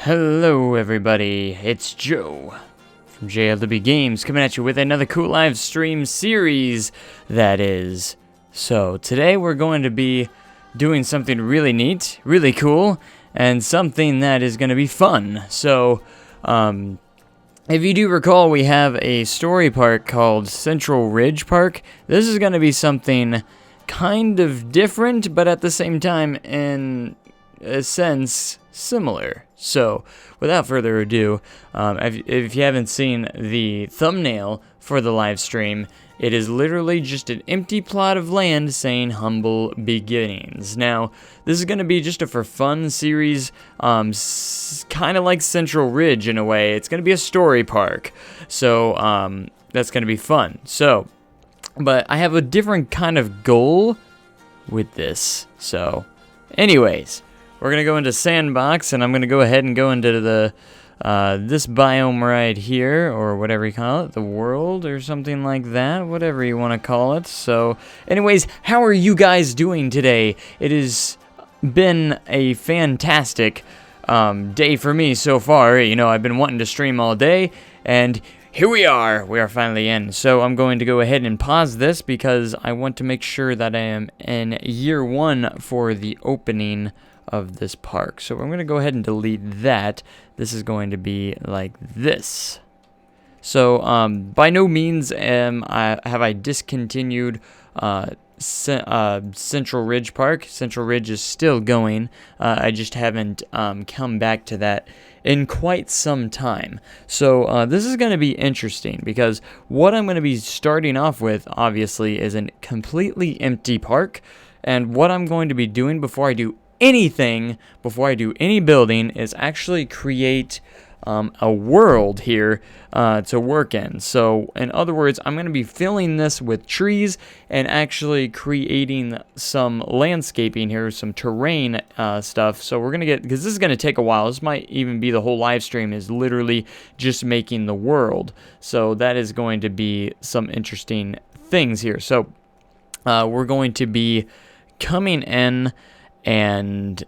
Hello everybody, it's Joe from JLW Games coming at you with another cool live stream series, that is. So today we're going to be doing something really neat, really cool, and something that is going to be fun. So, if you do recall, we have a story park called Central Ridge Park. This is going to be something kind of different, but at the same time, in a sense, similar. So, without further ado, if you haven't seen the thumbnail for the live stream, it is literally just an empty plot of land saying humble beginnings. Now, this is going to be just a for fun series, kind of like Central Ridge in a way. It's going to be a story park, so that's going to be fun. So, but I have a different kind of goal with this. So, anyways, we're going to go into Sandbox, and I'm going to go ahead and go into the this biome right here, or whatever you call it, the world or something like that, whatever you want to call it. So, anyways, how are you guys doing today? It has been a fantastic day for me so far. You know, I've been wanting to stream all day, and here we are finally in. So I'm going to go ahead and pause this because I want to make sure that I am in year one for the opening of this park. So I'm going to go ahead and delete that. This is going to be like this. So by no means have I discontinued Central Ridge Park. Central Ridge is still going. I just haven't come back to that in quite some time. So this is going to be interesting because what I'm going to be starting off with, obviously, is a completely empty park. And what I'm going to be doing before I do anything, before I do any building, is actually create a world here to work in. So in other words, I'm going to be filling this with trees and actually creating some landscaping here, some terrain stuff. So we're going to get, because this is going to take a while, this might even be the whole live stream is literally just making the world. So that is going to be some interesting things here. So we're going to be coming in, and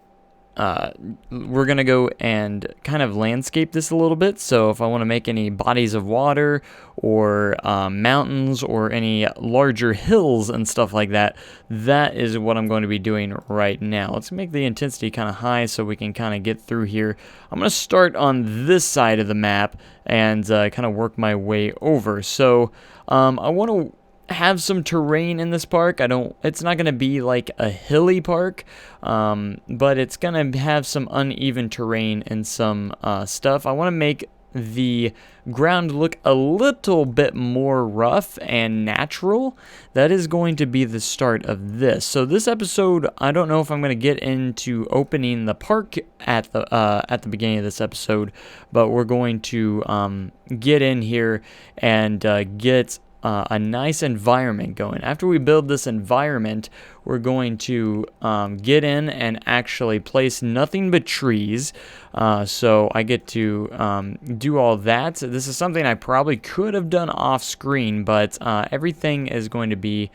we're going to go and kind of landscape this a little bit. So if I want to make any bodies of water or mountains or any larger hills and stuff like that, that is what I'm going to be doing right now. Let's make the intensity kind of high so we can kind of get through here. I'm going to start on this side of the map and kind of work my way over. So I want to have some terrain in this park. It's not going to be like a hilly park, but it's going to have some uneven terrain and some stuff. I want to make the ground look a little bit more rough and natural. That is going to be the start of this. So this episode, I don't know if I'm going to get into opening the park at the beginning of this episode, but we're going to get in here and get a nice environment going. After we build this environment, we're going to get in and actually place nothing but trees. So I get to do all that. So this is something I probably could have done off screen, but everything is going to be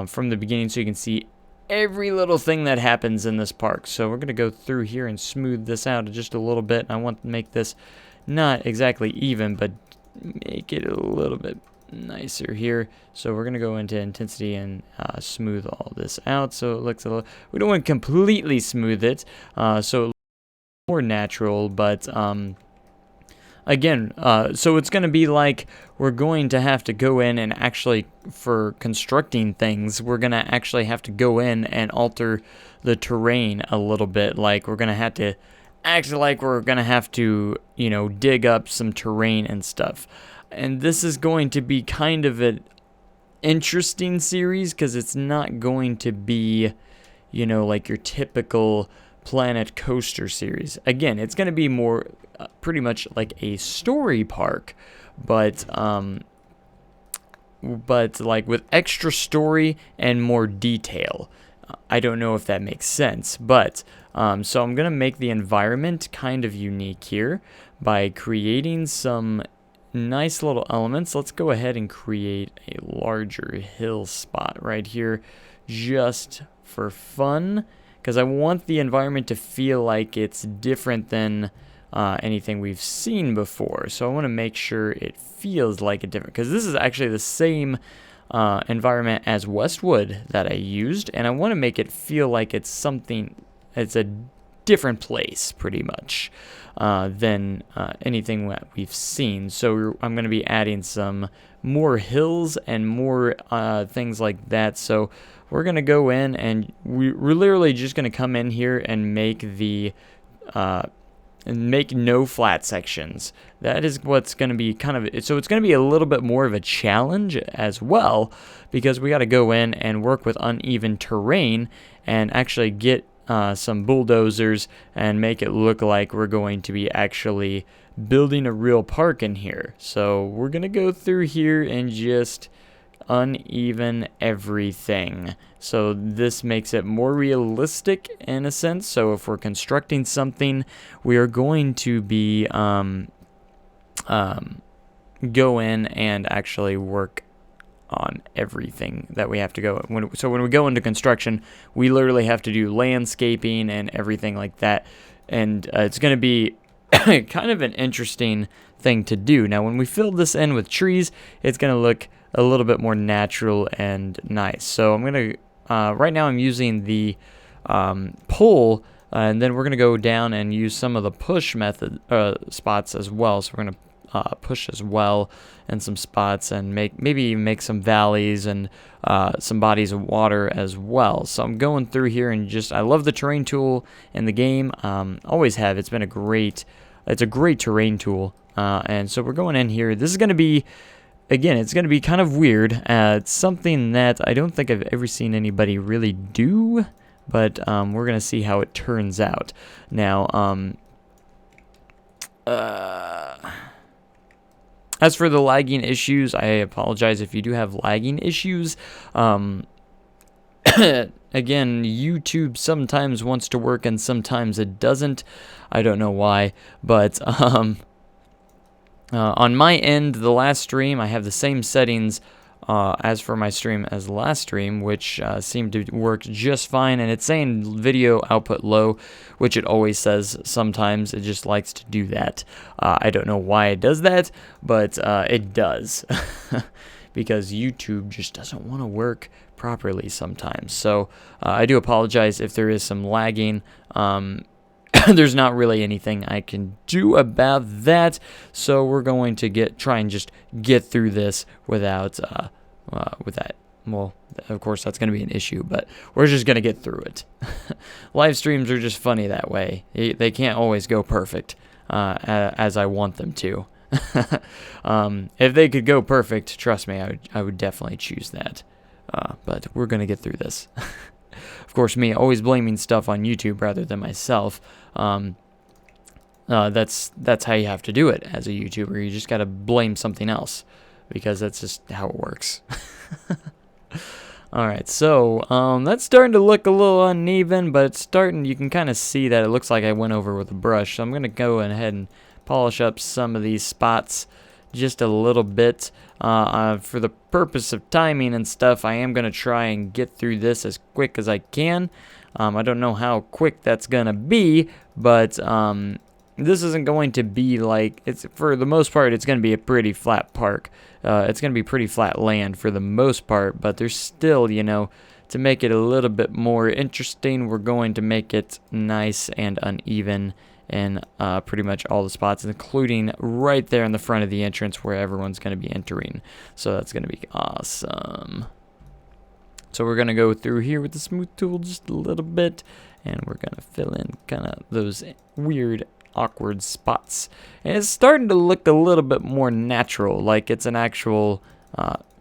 from the beginning so you can see every little thing that happens in this park. So we're going to go through here and smooth this out just a little bit. I want to make this not exactly even, but make it a little bit nicer here. So we're gonna go into intensity and smooth all this out so it looks a little, we don't want to completely smooth it, so it looks more natural, but again, so it's gonna be like we're going to have to go in and actually, for constructing things, we're gonna actually have to go in and alter the terrain a little bit. Like we're gonna have to you know, dig up some terrain and stuff. And this is going to be kind of an interesting series because it's not going to be, you know, like your typical Planet Coaster series. Again, it's going to be more pretty much like a story park, but like with extra story and more detail. I don't know if that makes sense, but so I'm going to make the environment kind of unique here by creating some nice little elements. Let's go ahead and create a larger hill spot right here just for fun, because I want the environment to feel like it's different than anything we've seen before. So I want to make sure it feels like a different, because this is actually the same environment as Westwood that I used, and I want to make it feel like it's something, it's a different place pretty much than anything that we've seen. So I'm going to be adding some more hills and more things like that. So we're going to go in and we're literally just going to come in here and make the make no flat sections. That is what's going to be kind of, so it's going to be a little bit more of a challenge as well, because we got to go in and work with uneven terrain and actually get some bulldozers and make it look like we're going to be actually building a real park in here. So we're going to go through here and just uneven everything. So this makes it more realistic in a sense. So if we're constructing something, we are going to be go in and actually work on everything that we have to go. So when we go into construction, we literally have to do landscaping and everything like that. And it's going to be kind of an interesting thing to do. Now, when we fill this in with trees, it's going to look a little bit more natural and nice. So I'm going to, right now I'm using the pull, and then we're going to go down and use some of the push method spots as well. So we're going to push as well in some spots and maybe make some valleys and some bodies of water as well. So I'm going through here and just, I love the terrain tool in the game. Always have. It's a great terrain tool. And so we're going in here. This is going to be, again, it's going to be kind of weird. It's something that I don't think I've ever seen anybody really do, but we're going to see how it turns out. Now, as for the lagging issues, I apologize if you do have lagging issues. Again, YouTube sometimes wants to work and sometimes it doesn't. I don't know why, but on my end, the last stream, I have the same settings as for my stream as the last stream, which seemed to work just fine. And it's saying video output low, which it always says sometimes. It just likes to do that. I don't know why it does that, but it does. Because YouTube just doesn't want to work properly sometimes. So I do apologize if there is some lagging. There's not really anything I can do about that, so we're going to try and just get through this without with that. Well, of course that's going to be an issue, but we're just going to get through it. Live streams are just funny that way. They can't always go perfect as I want them to. If they could go perfect, trust me, I would definitely choose that. But we're going to get through this. Of course, me always blaming stuff on YouTube rather than myself. That's how you have to do it as a YouTuber. You just got to blame something else because that's just how it works. All right, so that's starting to look a little uneven, but it's starting. You can kind of see that it looks like I went over with a brush. So I'm going to go ahead and polish up some of these spots just a little bit. For the purpose of timing and stuff, I am going to try and get through this as quick as I can. I don't know how quick that's going to be, but this isn't going to be like, for the most part, it's going to be a pretty flat park. It's going to be pretty flat land for the most part, but there's still, to make it a little bit more interesting, we're going to make it nice and uneven in pretty much all the spots, including right there in the front of the entrance where everyone's going to be entering. So that's going to be awesome. So we're going to go through here with the smooth tool just a little bit, and we're going to fill in kind of those weird, awkward spots. And it's starting to look a little bit more natural, like it's an actual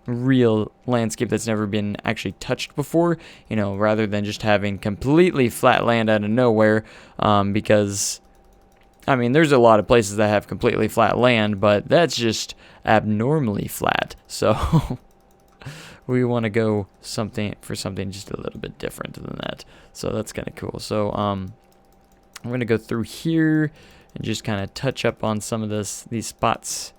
real landscape that's never been actually touched before, rather than just having completely flat land out of nowhere, because there's a lot of places that have completely flat land, but that's just abnormally flat. So we want to go for something just a little bit different than that. So that's kind of cool. So I'm going to go through here and just kind of touch up on some of these spots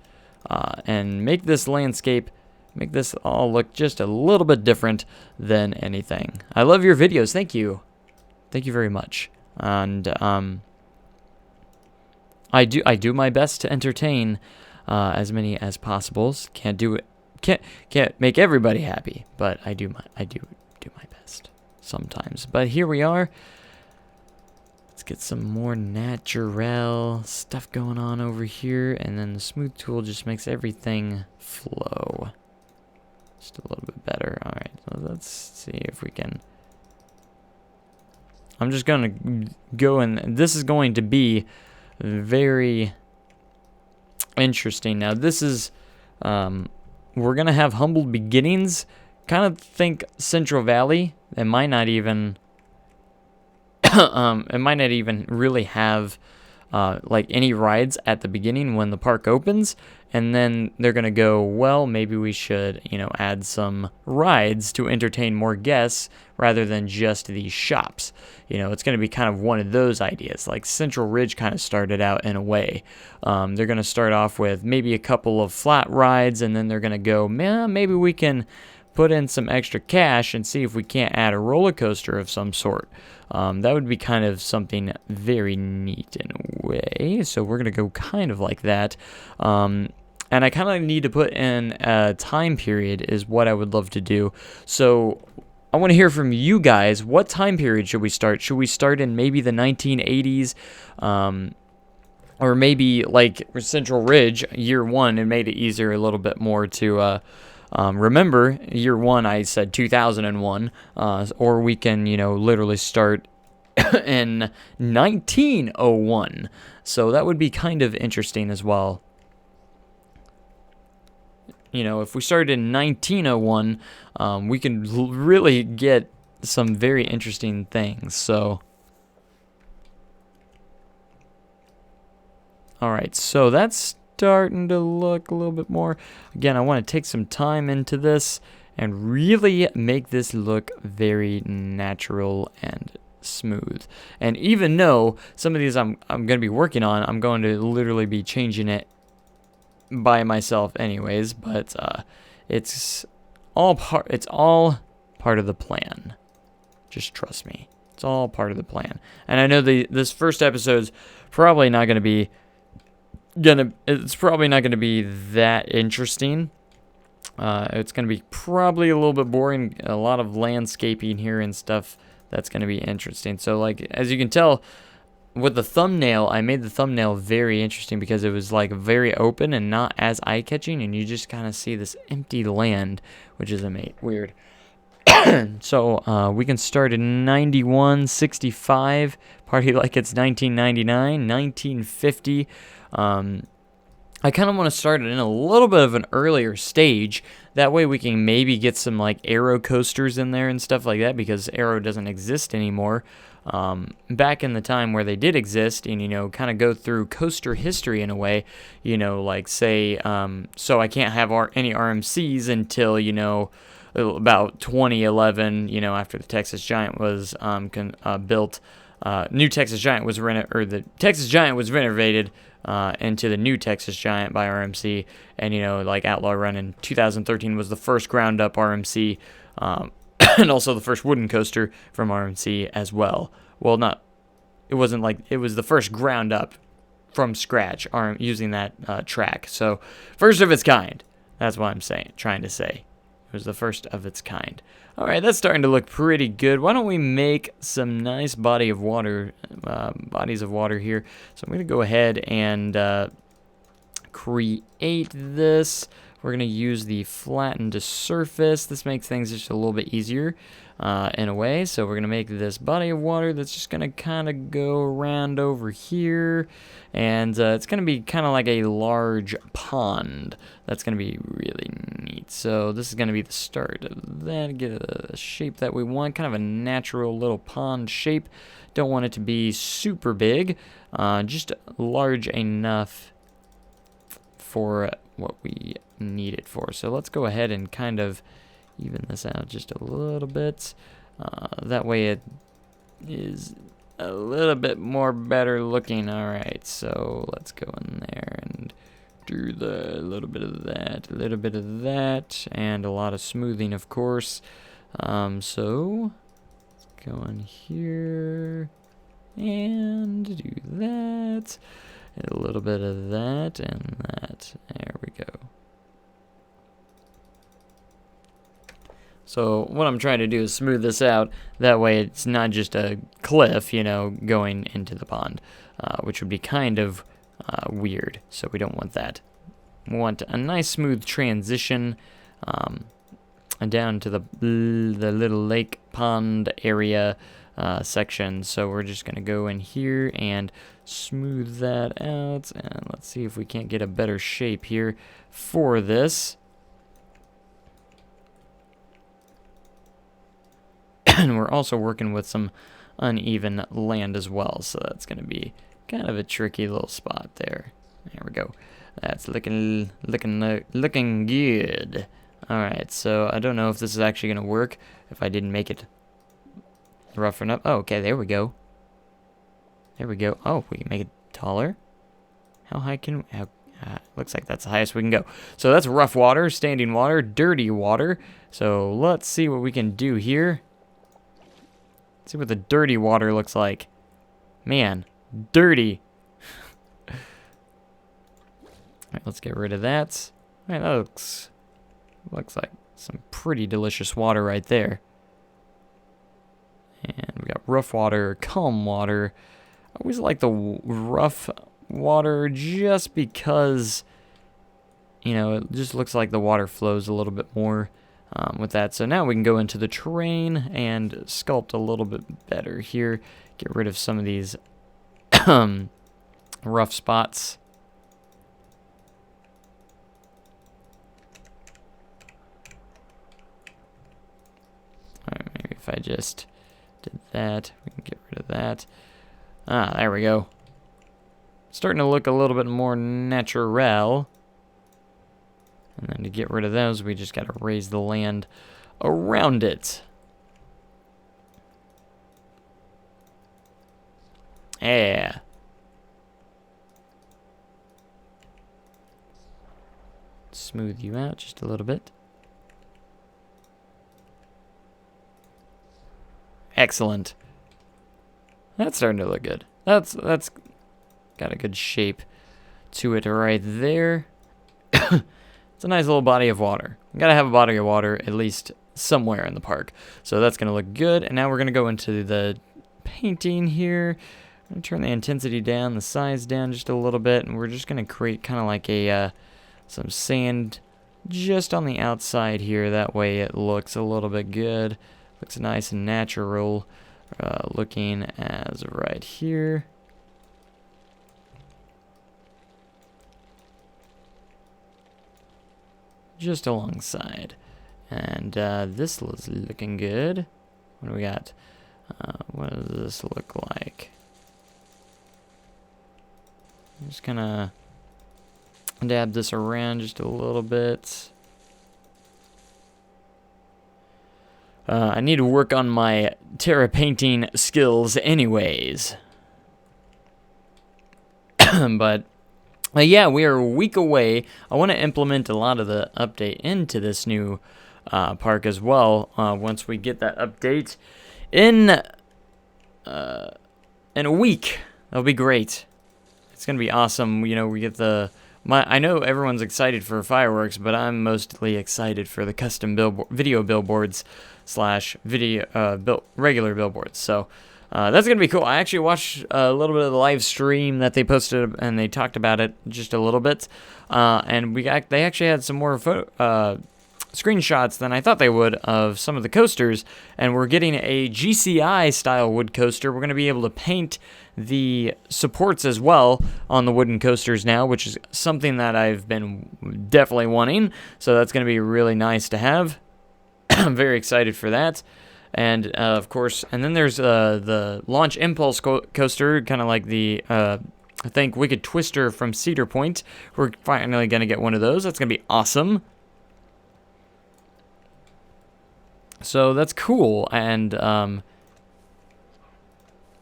and make this landscape, make this all look just a little bit different than anything. I love your videos. Thank you. Thank you very much. And I do my best to entertain as many as possible. Can't do it. Can't make everybody happy, but I do my best sometimes. But here we are. Let's get some more natural stuff going on over here, and then the smooth tool just makes everything flow just a little bit better. All right, so let's see if we can. I'm just gonna go, and this is going to be very interesting. Now this is we're gonna have humble beginnings. Kind of think Central Valley. It might not even really have like any rides at the beginning when the park opens, and then they're gonna go, well, maybe we should, add some rides to entertain more guests rather than just these shops. It's gonna be kind of one of those ideas. Like Central Ridge kind of started out in a way. They're gonna start off with maybe a couple of flat rides, and then they're gonna go, man, maybe we can put in some extra cash and see if we can't add a roller coaster of some sort. That would be kind of something very neat in a way. So we're going to go kind of like that. And I kind of need to put in a time period is what I would love to do. So I want to hear from you guys. What time period should we start? Should we start in maybe the 1980s? Or maybe like Central Ridge, year one, it made it easier a little bit more to remember, year one, I said 2001, or we can, literally start in 1901. So that would be kind of interesting as well. If we started in 1901, we can really get some very interesting things. So, all right, so that's starting to look a little bit more. Again, I want to take some time into this and really make this look very natural and smooth. And even though some of these I'm going to be working on, I'm going to literally be changing it by myself anyways, but it's all part of the plan. Just trust me. It's all part of the plan. And I know this first episode's probably not going to be it's probably not going to be that interesting. It's going to be probably a little bit boring, a lot of landscaping here and stuff that's going to be interesting. So like, as you can tell with the thumbnail, I made the thumbnail very interesting because it was like very open and not as eye-catching, and you just kind of see this empty land, which is weird. So we can start in 91, 65, party like it's 1999, 1950. I kind of want to start it in a little bit of an earlier stage. That way we can maybe get some like Aero coasters in there and stuff like that, because Aero doesn't exist anymore. Back in the time where they did exist, and kind of go through coaster history in a way, like say, so I can't have any RMCs until, about 2011, after the Texas Giant was built. New Texas Giant was the Texas Giant was renovated into the new Texas Giant by RMC, and like Outlaw Run in 2013 was the first ground up RMC, and also the first wooden coaster from RMC as well. Well, it wasn't like it was the first ground up from scratch using that track. So first of its kind. That's what I'm trying to say. It was the first of its kind. All right, that's starting to look pretty good. Why don't we make some nice bodies of water here? So I'm going to go ahead and create this. We're going to use the flatten to surface. This makes things just a little bit easier in a way. So we're going to make this body of water that's just going to kind of go around over here. And it's going to be kind of like a large pond. That's going to be really neat. So this is going to be the start of that. Get a shape that we want, kind of a natural little pond shape. Don't want it to be super big, just large enough for what we need it for. So let's go ahead and kind of even this out just a little bit. That way it is a little bit more better looking. All right, so let's go in there and do a little bit of that, and a lot of smoothing, of course. So let's go in here and do that. A little bit of that and that. There we go. So what I'm trying to do is smooth this out. That way it's not just a cliff, you know, going into the pond, which would be kind of weird. So we don't want that. We want a nice smooth transition down to the little lake pond area section. So we're just going to go in here and smooth that out. And let's see if we can't get a better shape here for this. And we're also working with some uneven land as well, so that's going to be kind of a tricky little spot there. There we go. That's looking good. All right, so I don't know if this is actually going to work if I didn't make it rough enough. Oh, okay, there we go. There we go. Oh, we can make it taller. How high can we? Looks like that's the highest we can go. So that's rough water, standing water, dirty water. So let's see what we can do here. See what the dirty water looks like. Man, dirty. Alright, let's get rid of that. Alright, that looks like some pretty delicious water right there. And we got rough water, calm water. I always like the rough water just because, you know, it just looks like the water flows a little bit more. With that. So now we can go into the terrain and sculpt a little bit better here. Get rid of some of these rough spots. Alright, maybe if I just did that, we can get rid of that. Ah, there we go. Starting to look a little bit more natural. And then to get rid of those, we just got to raise the land around it. Yeah. Smooth you out just a little bit. Excellent. That's starting to look good. That's got a good shape to it right there. It's a nice little body of water. We gotta have a body of water at least somewhere in the park. So that's gonna look good. And now we're gonna go into the painting here. I'm gonna turn the intensity down, the size down just a little bit, and we're just gonna create kind of like a some sand just on the outside here. That way it looks a little bit good. Looks nice and natural looking as right here. Just alongside. And this is looking good. What do we got? What does this look like? I'm just gonna dab this around just a little bit. I need to work on my Terra painting skills anyways. But yeah, we are a week away. I want to implement a lot of the update into this new park as well. Once we get that update in a week, that'll be great. It's gonna be awesome. You know, we get I know everyone's excited for fireworks, but I'm mostly excited for the custom video billboards / regular billboards. So. That's going to be cool. I actually watched a little bit of the live stream that they posted, and they talked about it just a little bit. And they actually had some more screenshots than I thought they would of some of the coasters. And we're getting a GCI-style wood coaster. We're going to be able to paint the supports as well on the wooden coasters now, which is something that I've been definitely wanting. So that's going to be really nice to have. I'm very excited for that. And, of course, and then there's the Launch Impulse coaster, kind of like the, I think, Wicked Twister from Cedar Point. We're finally going to get one of those. That's going to be awesome. So that's cool. And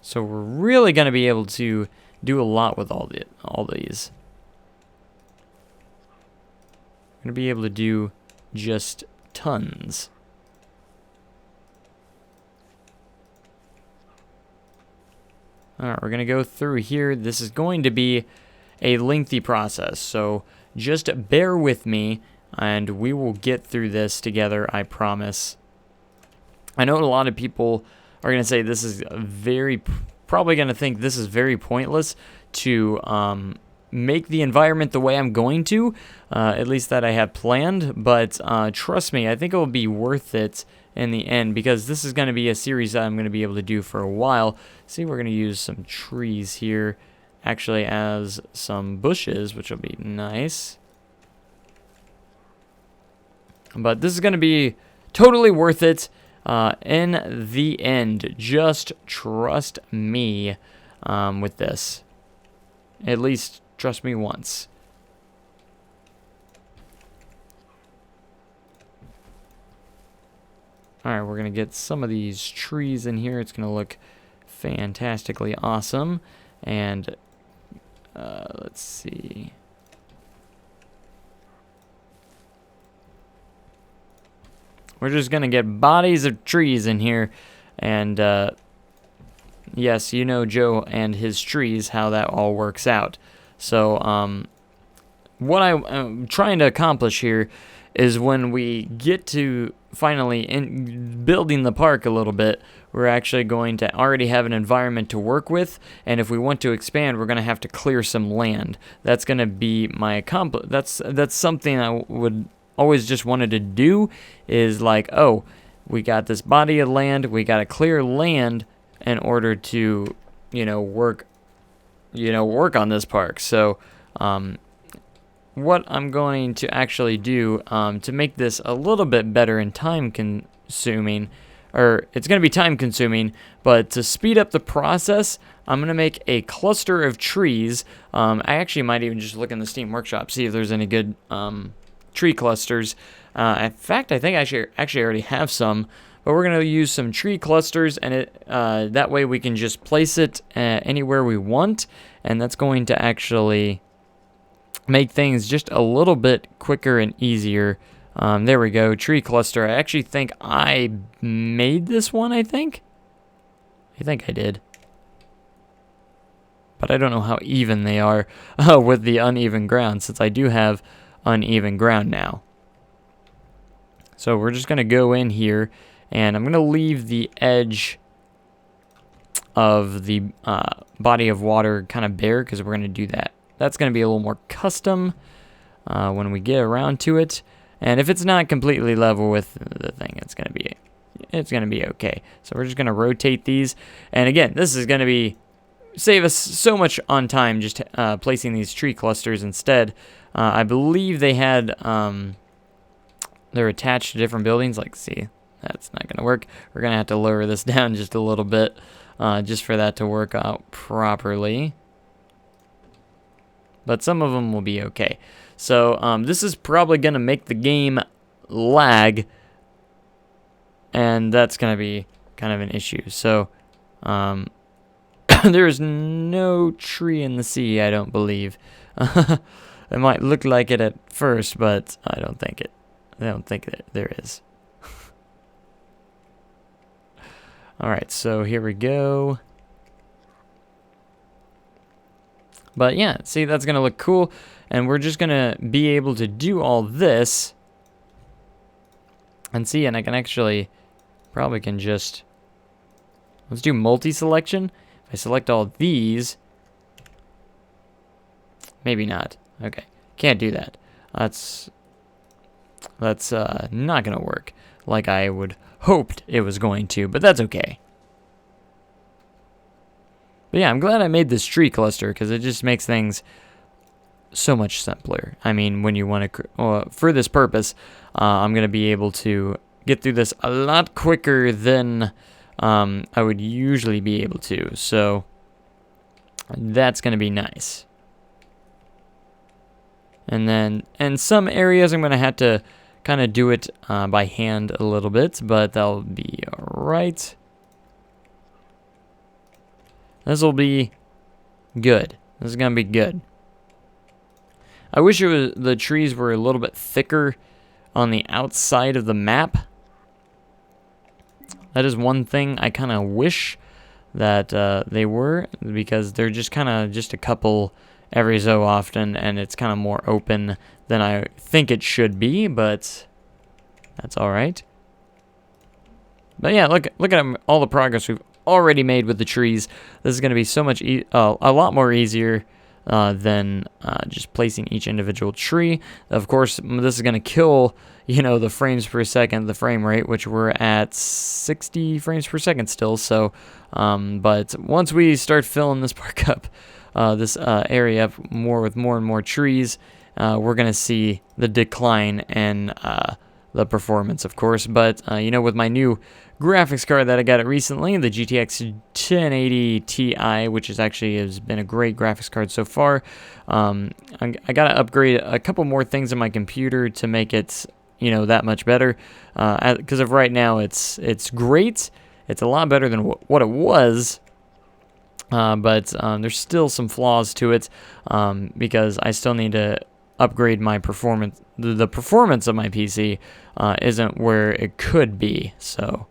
so we're really going to be able to do a lot with all these. We're going to be able to do just tons. Alright, we're going to go through here. This is going to be a lengthy process. So just bear with me, and we will get through this together, I promise. I know a lot of people are going to say this is probably going to think this is very pointless to make the environment the way I'm going to, at least that I have planned, but trust me, I think it will be worth it in the end, because this is going to be a series that I'm going to be able to do for a while. See, we're going to use some trees here, actually, as some bushes, which will be nice. But this is going to be totally worth it in the end. Just trust me with this. At least trust me once. Alright, we're going to get some of these trees in here. It's going to look fantastically awesome. And let's see. We're just going to get bodies of trees in here. And yes, you know Joe and his trees, how that all works out. So what I'm trying to accomplish here is when we get to finally building the park a little bit, we're actually going to already have an environment to work with, and if we want to expand, we're going to have to clear some land. That's going to be my that's something I would always just wanted to do, is like, oh, we got this body of land, we got to clear land in order to, work on this park. So what I'm going to actually do to make this a little bit better and time consuming, or it's going to be time consuming, but to speed up the process, I'm going to make a cluster of trees. I actually might even just look in the Steam Workshop, see if there's any good tree clusters. In fact, I think I actually already have some, but we're going to use some tree clusters, and that way we can just place it anywhere we want, and that's going to actually make things just a little bit quicker and easier. There we go, tree cluster. I actually think I made this one, I think I did. But I don't know how even they are with the uneven ground, since I do have uneven ground now. So we're just going to go in here, and I'm going to leave the edge of the body of water kind of bare, because we're going to do that. That's going to be a little more custom when we get around to it. And if it's not completely level with the thing, it's going to be okay. So we're just going to rotate these. And again, this is going to save us so much on time just placing these tree clusters instead. I believe they had they're attached to different buildings. Like, see, that's not going to work. We're going to have to lower this down just a little bit just for that to work out properly. But some of them will be okay. So this is probably going to make the game lag, and that's going to be kind of an issue. So there is no tree in the sea, I don't believe. It might look like it at first, but I don't think that there is. All right, so here we go. But yeah, see, that's going to look cool. And we're just going to be able to do all this. And see, and I can actually, probably can just, let's do multi-selection. If I select all these, maybe not. Okay, can't do that. That's not going to work like I would hoped it was going to, but that's okay. But yeah, I'm glad I made this tree cluster, because it just makes things so much simpler. I mean, when you want to, for this purpose, I'm going to be able to get through this a lot quicker than I would usually be able to. So that's going to be nice. And then in some areas, I'm going to have to kind of do it by hand a little bit, but that'll be all right. This will be good. This is going to be good. I wish the trees were a little bit thicker on the outside of the map. That is one thing I kind of wish that they were, because they're just kind of just a couple every so often, and it's kind of more open than I think it should be, but that's all right. But yeah, look at all the progress we've already made with the trees. This is going to be so much a lot more easier than just placing each individual tree. Of course, this is going to kill, the frames per second, the frame rate, which we're at 60 frames per second still. So, but once we start filling this park up, this area up with more and more trees, we're going to see the decline in the performance, of course. But, with my new graphics card that I got recently, the GTX 1080 Ti, which has been a great graphics card so far. I got to upgrade a couple more things in my computer to make it, that much better. Because of right now, it's great. It's a lot better than what it was. But there's still some flaws to it because I still need to upgrade my performance. The performance of my PC isn't where it could be, so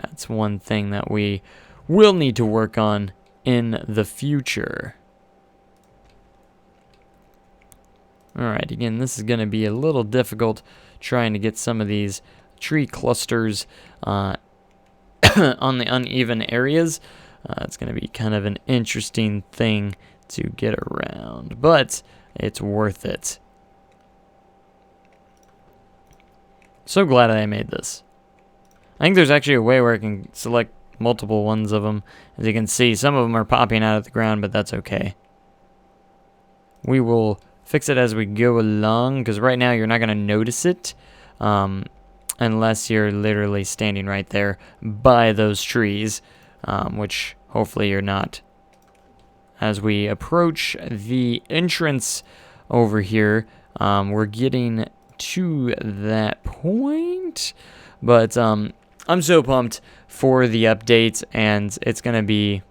that's one thing that we will need to work on in the future. Alright, again, this is going to be a little difficult trying to get some of these tree clusters on the uneven areas. It's going to be kind of an interesting thing to get around, but it's worth it. So glad I made this. I think there's actually a way where I can select multiple ones of them. As you can see, some of them are popping out of the ground, but that's okay. We will fix it as we go along, because right now you're not going to notice it unless you're literally standing right there by those trees, which hopefully you're not. As we approach the entrance over here, we're getting to that point, but I'm so pumped for the update, and it's going to be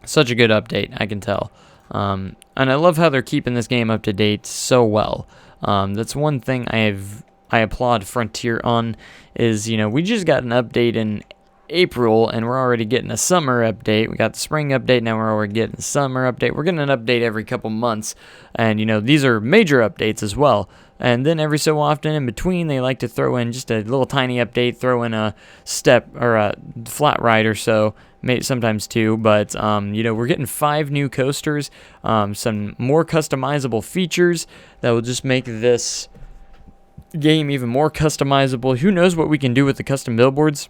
such a good update, I can tell. And I love how they're keeping this game up to date so well. That's one thing I applaud Frontier on, is, we just got an update in April, and we're already getting a summer update. We got the spring update, now we're already getting a summer update. We're getting an update every couple months, and these are major updates as well. And then every so often in between, they like to throw in just a little tiny update, throw in a step or a flat ride or so, maybe sometimes two. But we're getting 5 new coasters, some more customizable features that will just make this game even more customizable. Who knows what we can do with the custom billboards?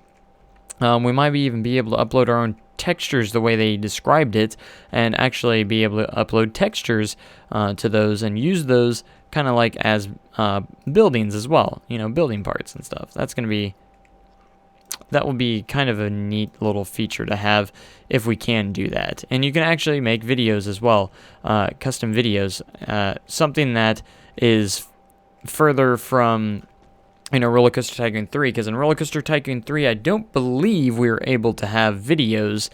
We might even be able to upload our own textures the way they described it, and actually be able to upload textures to those and use those kind of like as buildings as well, building parts and stuff. That will be kind of a neat little feature to have if we can do that. And you can actually make videos as well, custom videos, something that is further from Roller Coaster Tycoon 3, because in Roller Coaster Tycoon 3, I don't believe we were able to have videos.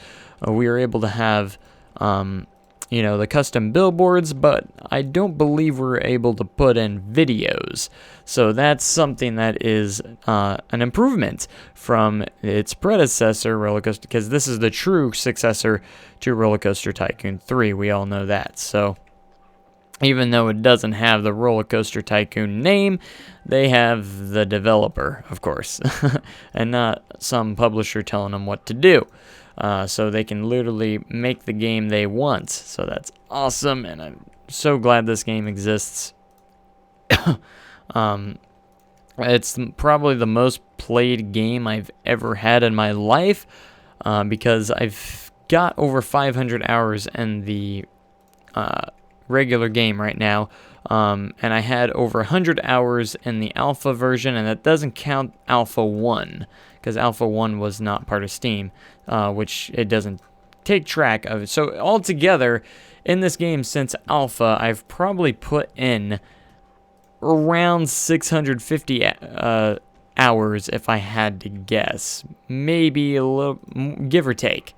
We were able to have, the custom billboards, but I don't believe we were able to put in videos. So that's something that is an improvement from its predecessor, Roller Coaster, because this is the true successor to Roller Coaster Tycoon 3. We all know that. So even though it doesn't have the Roller Coaster Tycoon name, they have the developer, of course, and not some publisher telling them what to do. So they can literally make the game they want. So that's awesome, and I'm so glad this game exists. It's probably the most played game I've ever had in my life, because I've got over 500 hours in the regular game right now, and I had over 100 hours in the alpha version, and that doesn't count alpha 1, because alpha 1 was not part of Steam, which it doesn't take track of. So altogether in this game since alpha, I've probably put in around 650 hours if I had to guess, maybe a little, give or take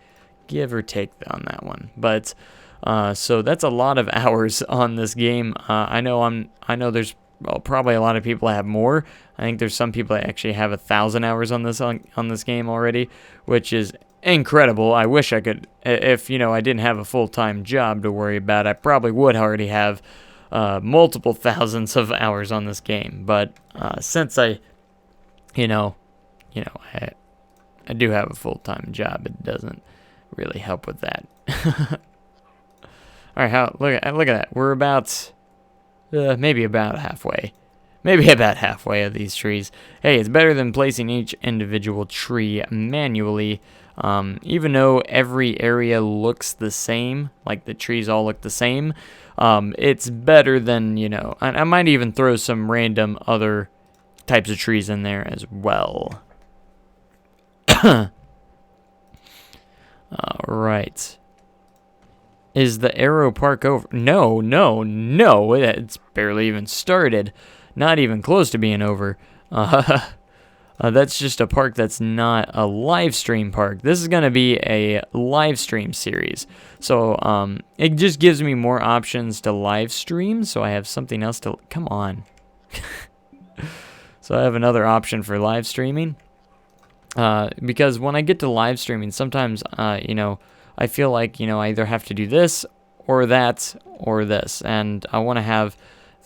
on that one. But so that's a lot of hours on this game. I know there's probably a lot of people that have more. I think there's some people that actually have 1,000 hours on this game already, which is incredible. I wish I could, if, I didn't have a full-time job to worry about, I probably would already have multiple thousands of hours on this game. But since I, you know, I do have a full-time job, it doesn't really help with that. All right, look at that. We're about maybe about halfway. Maybe about halfway of these trees. Hey, it's better than placing each individual tree manually. Even though every area looks the same, like the trees all look the same, it's better than, I might even throw some random other types of trees in there as well. All right. Is the Aero Park over? No. It's barely even started. Not even close to being over. That's just a park that's not a live stream park. This is going to be a live stream series. So it just gives me more options to live stream. So I have something else to... Come on. So I have another option for live streaming. Because when I get to live streaming, sometimes, I feel like, I either have to do this or that or this. And I want to have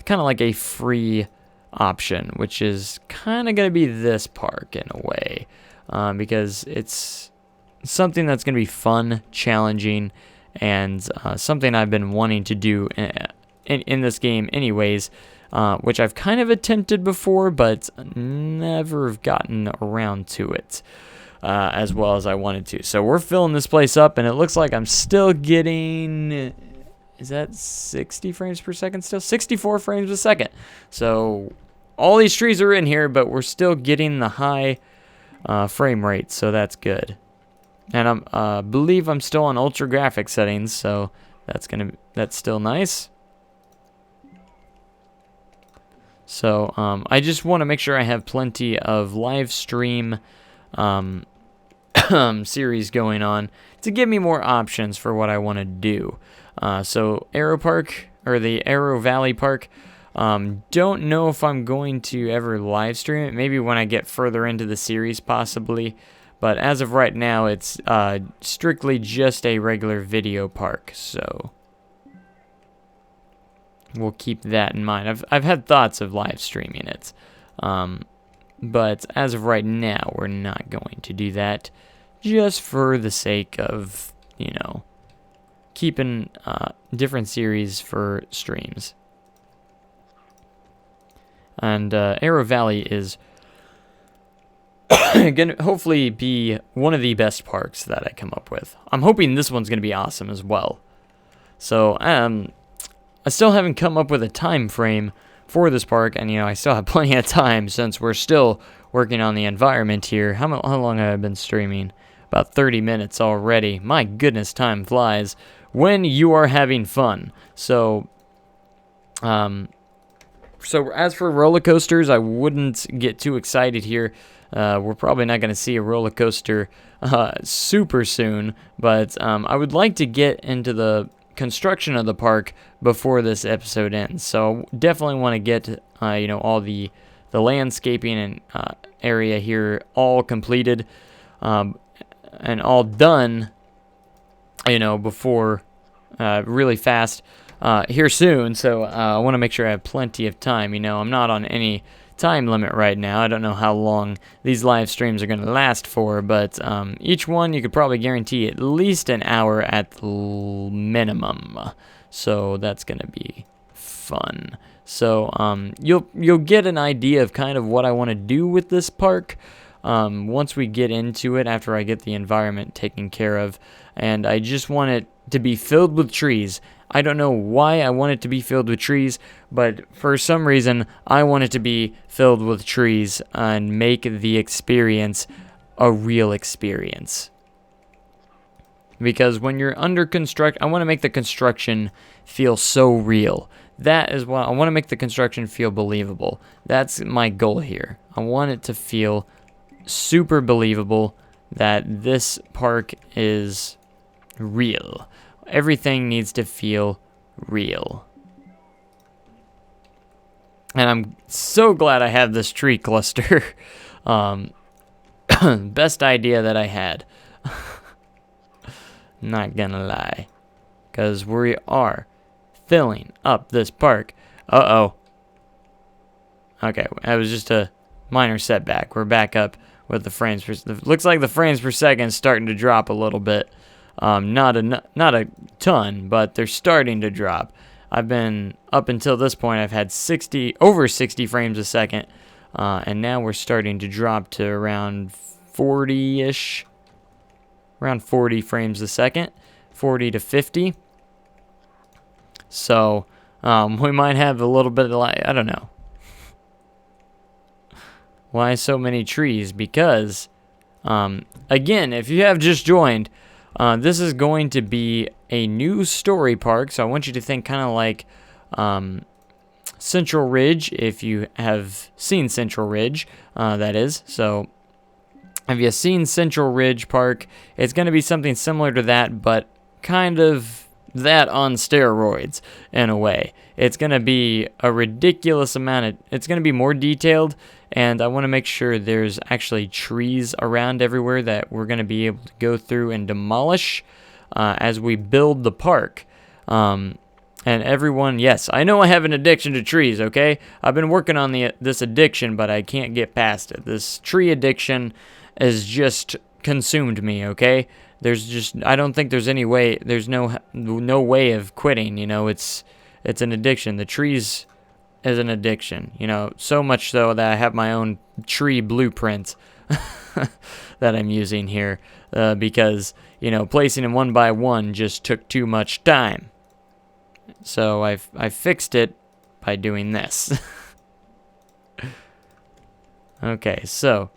kind of like a free option, which is kind of going to be this park in a way. Because it's something that's going to be fun, challenging, and something I've been wanting to do in this game anyways. Which I've kind of attempted before, but never gotten around to it as well as I wanted to. So we're filling this place up, and it looks like I'm still getting... Is that 60 frames per second still? 64 frames a second. So all these trees are in here, but we're still getting the high frame rate, so that's good. And I believe I'm still on ultra graphic settings, so that's still nice. So I just want to make sure I have plenty of live stream series going on to give me more options for what I want to do. So Aero Park, or the Aero Valley Park, don't know if I'm going to ever live stream it. Maybe when I get further into the series, possibly. But as of right now, it's strictly just a regular video park. So we'll keep that in mind. I've had thoughts of live streaming it, but as of right now, we're not going to do that, just for the sake of keeping different series for streams. And Aero Valley is gonna hopefully be one of the best parks that I come up with. I'm hoping this one's gonna be awesome as well. So I still haven't come up with a time frame for this park, and I still have plenty of time since we're still working on the environment here. How long have I been streaming? About 30 minutes already. My goodness, time flies when you are having fun. So as for roller coasters, I wouldn't get too excited here. We're probably not going to see a roller coaster super soon, but I would like to get into the construction of the park before this episode ends. So definitely want to get all the landscaping and area here all completed and all done before really fast here soon. So I want to make sure I have plenty of time. I'm not on any time limit right now. I don't know how long these live streams are going to last for, but each one you could probably guarantee at least an hour at the minimum. So that's going to be fun. So you'll get an idea of kind of what I want to do with this park once we get into it, after I get the environment taken care of. And I just want it to be filled with trees. I don't know why I want it to be filled with trees, but for some reason, I want it to be filled with trees and make the experience a real experience. Because when you're under construction, I want to make the construction feel so real. That is why I want to make the construction feel believable. That's my goal here. I want it to feel super believable that this park is real. Everything needs to feel real. And I'm so glad I have this tree cluster. Best idea that I had. Not gonna lie. Because we are filling up this park. Uh-oh. Okay, that was just a minor setback. We're back up with the frames per... Looks like the frames per second is starting to drop a little bit. Not a ton, but they're starting to drop. I've been, up until this point, I've had over 60 frames a second. And now we're starting to drop to around 40-ish. Around 40 frames a second. 40 to 50. So, we might have a little bit of, I don't know. Why so many trees? Because, again, if you have just joined, this is going to be a new story park. So I want you to think kind of like Central Ridge, if you have seen Central Ridge, that is. So have you seen Central Ridge Park? It's going to be something similar to that, but kind of that on steroids in a way. It's going to be a ridiculous amount of, it's going to be more detailed, and I want to make sure there's actually trees around everywhere that we're going to be able to go through and demolish as we build the park. And everyone, yes, I know I have an addiction to trees, okay? I've been working on this addiction, but I can't get past it. This tree addiction has just consumed me, okay? There's just, I don't think there's any way, there's no way of quitting, you know, it's an addiction. The trees is an addiction, you know, so much so that I have my own tree blueprint that I'm using here because, you know, placing them one by one just took too much time. So I fixed it by doing this. Okay, so,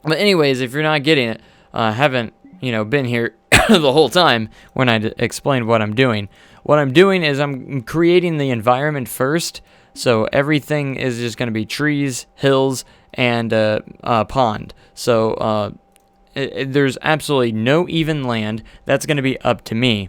but anyways, if you're not getting it, haven't, you know, been here the whole time when I explained what I'm doing. What I'm doing is I'm creating the environment first. So everything is just going to be trees, hills, and a pond. So there's absolutely no even land. That's going to be up to me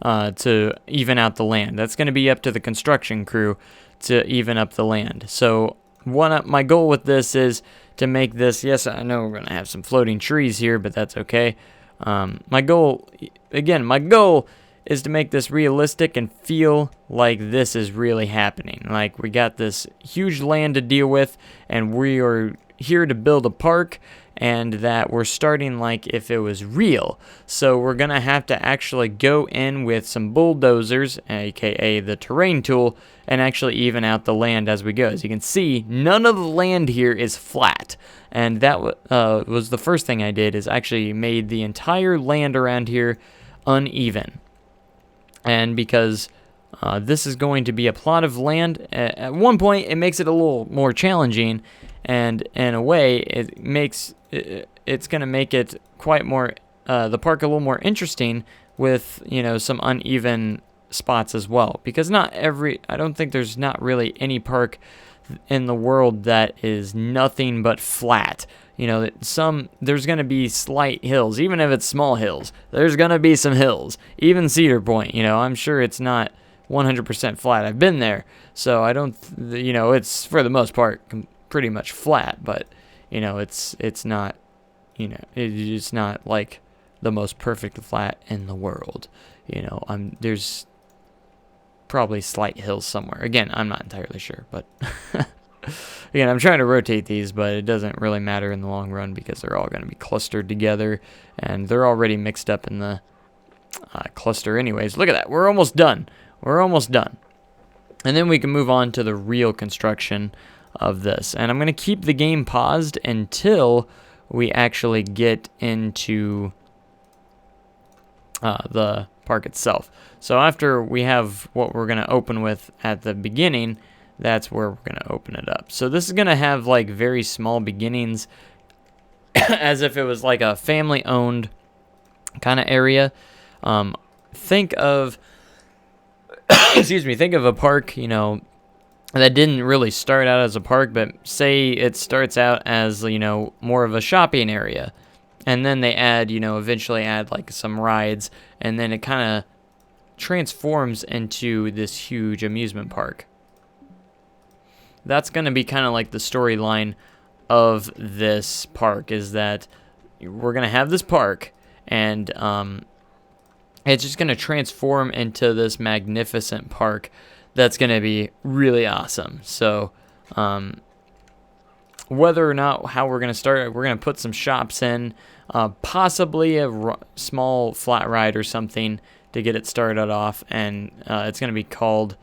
to even out the land. That's going to be up to the construction crew to even up the land. So my goal with this is to make this, yes, I know we're going to have some floating trees here, but that's okay. My goal is to make this realistic and feel like this is really happening. Like we got this huge land to deal with, and we are here to build a park, and that we're starting like if it was real. So we're going to have to actually go in with some bulldozers, aka the terrain tool, and actually even out the land as we go. As you can see, none of the land here is flat. And that was the first thing I did, is actually made the entire land around here uneven. And because this is going to be a plot of land, at one point it makes it a little more challenging, and in a way it's going to make it quite more the park a little more interesting with, you know, some uneven spots as well. Because I don't think there's not really any park in the world that is nothing but flat. You know, there's going to be slight hills, even if it's small hills. There's going to be some hills. Even Cedar Point, you know, I'm sure it's not 100% flat. I've been there, so I don't, you know, it's for the most part pretty much flat, but, you know, it's not, you know, it's not like the most perfect flat in the world. You know, there's probably slight hills somewhere. Again, I'm not entirely sure, but again, I'm trying to rotate these, but it doesn't really matter in the long run because they're all going to be clustered together, and they're already mixed up in the cluster anyways. Look at that. We're almost done. We're almost done. And then we can move on to the real construction of this. And I'm going to keep the game paused until we actually get into the park itself. So after we have what we're going to open with at the beginning, that's where we're going to open it up. So this is going to have like very small beginnings as if it was like a family owned kind of area. Think of think of a park, you know, that didn't really start out as a park, but say it starts out as, you know, more of a shopping area. And then they add, you know, eventually add like some rides, and then it kind of transforms into this huge amusement park. That's going to be kind of like the storyline of this park, is that we're going to have this park, and it's just going to transform into this magnificent park that's going to be really awesome. So whether or not how we're going to start, we're going to put some shops in, possibly a small flat ride or something to get it started off, and it's going to be called,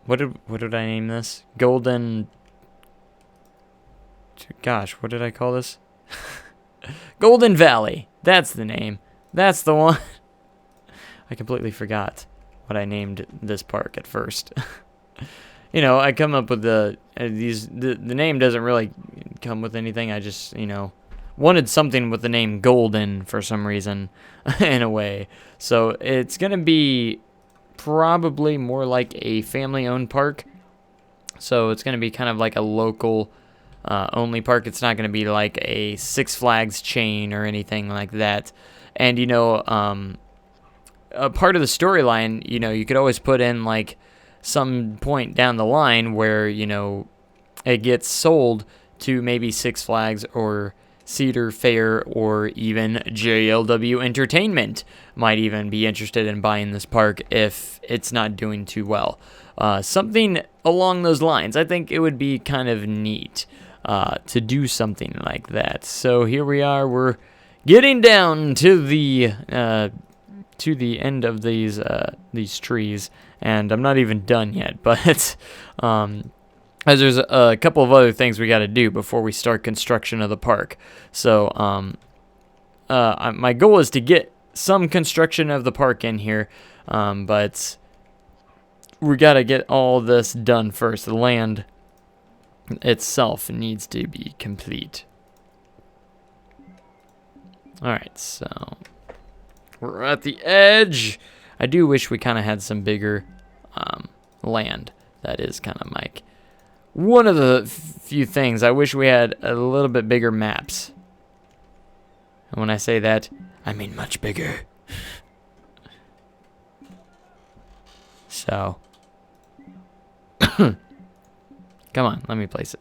what did I name this? Golden, gosh, what did I call this? Golden Valley. That's the name. That's the one. I completely forgot what I named this park at first. You know, I come up with the name doesn't really come with anything. I just, you know, wanted something with the name Golden for some reason, in a way. So it's going to be probably more like a family-owned park. So it's going to be kind of like a local only park. It's not going to be like a Six Flags chain or anything like that. And, you know, a part of the storyline, you know, you could always put in like some point down the line where, you know, it gets sold to maybe Six Flags or Cedar Fair or even JLW Entertainment might even be interested in buying this park if it's not doing too well. Something along those lines. I think it would be kind of neat to do something like that. So here we are. We're getting down to the end of these trees, and I'm not even done yet. But as there's a couple of other things we got to do before we start construction of the park. So my goal is to get some construction of the park in here, but we got to get all this done first. The land itself needs to be complete. Alright, so we're at the edge. I do wish we kind of had some bigger land. That is kind of like one of the few things. I wish we had a little bit bigger maps. And when I say that, I mean much bigger. So, come on, let me place it.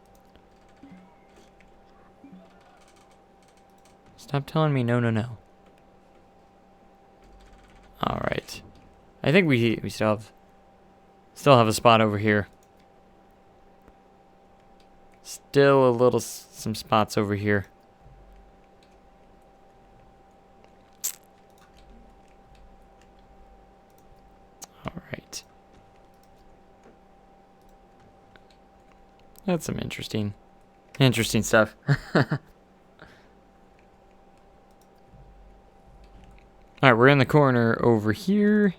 Stop telling me no, no, no. All right. I think we still have a spot over here. Still some spots over here. All right. That's some interesting stuff. All right, we're in the corner over here.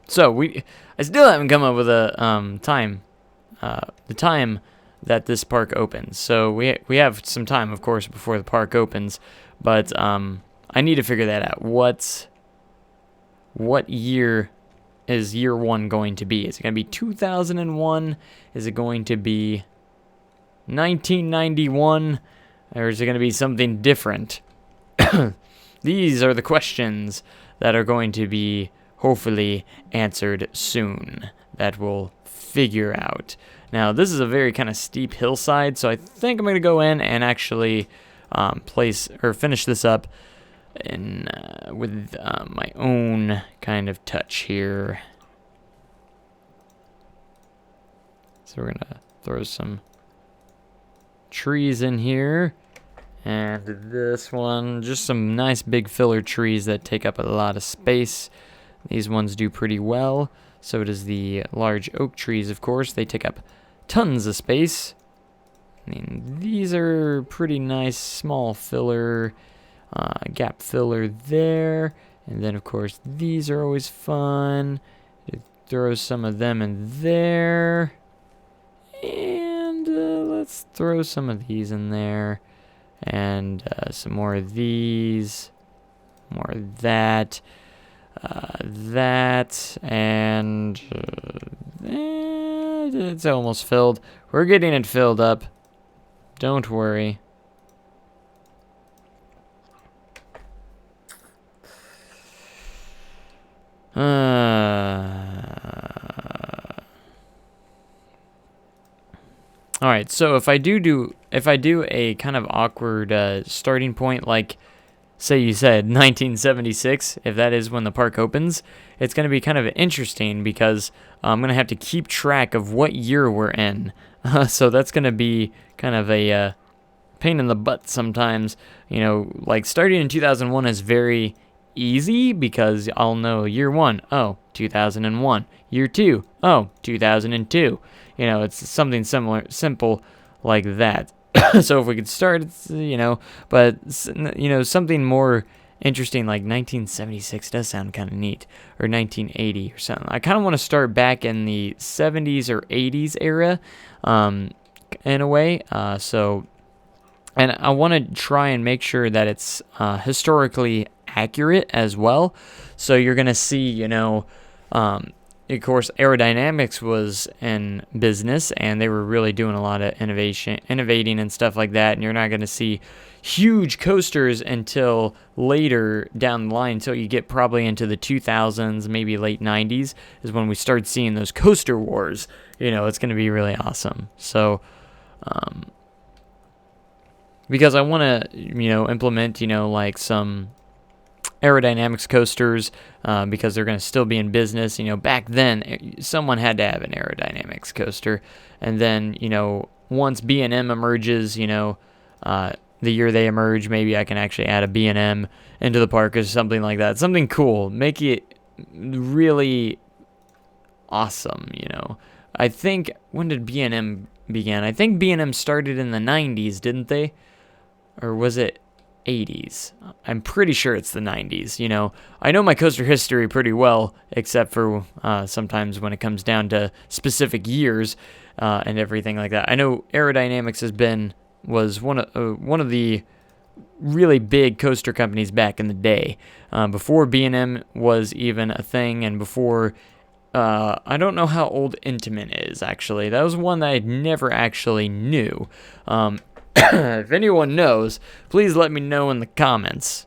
So I still haven't come up with a time, the time that this park opens. So we have some time, of course, before the park opens, but I need to figure that out. What year is year one going to be? Is it going to be 2001? Is it going to be 1991? Or is it going to be something different? These are the questions that are going to be hopefully answered soon, that we'll figure out. Now, this is a very kind of steep hillside, so I think I'm going to go in and actually finish this up with my own kind of touch here. So we're going to throw some trees in here. And this one, just some nice big filler trees that take up a lot of space. These ones do pretty well. So does the large oak trees, of course. They take up tons of space. I mean, these are pretty nice small filler, gap filler there. And then, of course, these are always fun. Throw some of them in there. And let's throw some of these in there. And some more of these, more of that, and it's almost filled. We're getting it filled up. Don't worry. All right, so if I do a kind of awkward starting point, like say you said 1976, if that is when the park opens, it's going to be kind of interesting because I'm going to have to keep track of what year we're in. So that's going to be kind of a pain in the butt sometimes. You know, like starting in 2001 is very easy because I'll know year one, oh, 2001. Year two, oh, 2002. You know, it's something simple like that. So if we could start, but something more interesting like 1976 does sound kind of neat, or 1980 or something. I kind of want to start back in the 70s or 80s era, in a way. And I want to try and make sure that it's historically accurate as well. So you're gonna see, of course, aerodynamics was in business, and they were really doing a lot of innovating and stuff like that. And you're not going to see huge coasters until later down the line, until you get probably into the 2000s, maybe late 90s, is when we start seeing those coaster wars. It's going to be really awesome. So, because I want to, implement, like some aerodynamics coasters, because they're going to still be in business. Back then someone had to have an aerodynamics coaster, and then once B&M emerges, the year they emerge, maybe I can actually add a B&M into the park or something like that. Something cool, make it really awesome. I think, when did B&M begin? I think B&M started in the 90s, didn't they? Or was it 80s? I'm pretty sure it's the 90s. I know my coaster history pretty well, except for sometimes when it comes down to specific years and everything like that. I know Aerodynamics was one of the really big coaster companies back in the day, before B&M was even a thing, and before I don't know how old Intamin is, actually. That was one that I never actually knew. If anyone knows, please let me know in the comments.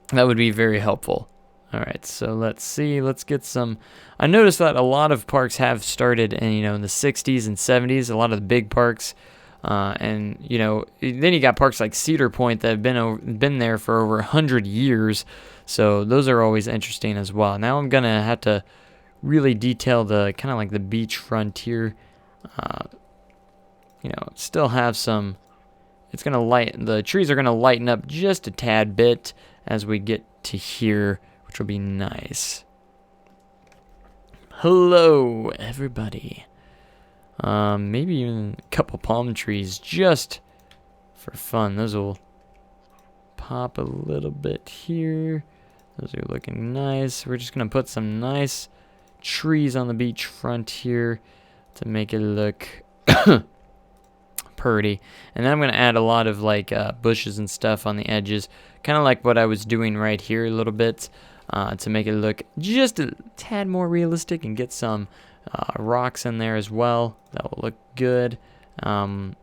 That would be very helpful. Alright, so let's see. Let's get some... I noticed that a lot of parks have started in the 60s and 70s, a lot of the big parks. And then you got parks like Cedar Point that have been there for over 100 years. So those are always interesting as well. Now I'm going to have to really detail the kind of like the beach frontier. Still have some... the trees are going to lighten up just a tad bit as we get to here, which will be nice. Hello, everybody. Maybe even a couple palm trees just for fun. Those will pop a little bit here. Those are looking nice. We're just going to put some nice trees on the beach front here to make it look pretty. And then I'm going to add a lot of like bushes and stuff on the edges, kind of like what I was doing right here a little bit, to make it look just a tad more realistic, and get some rocks in there as well. That will look good. And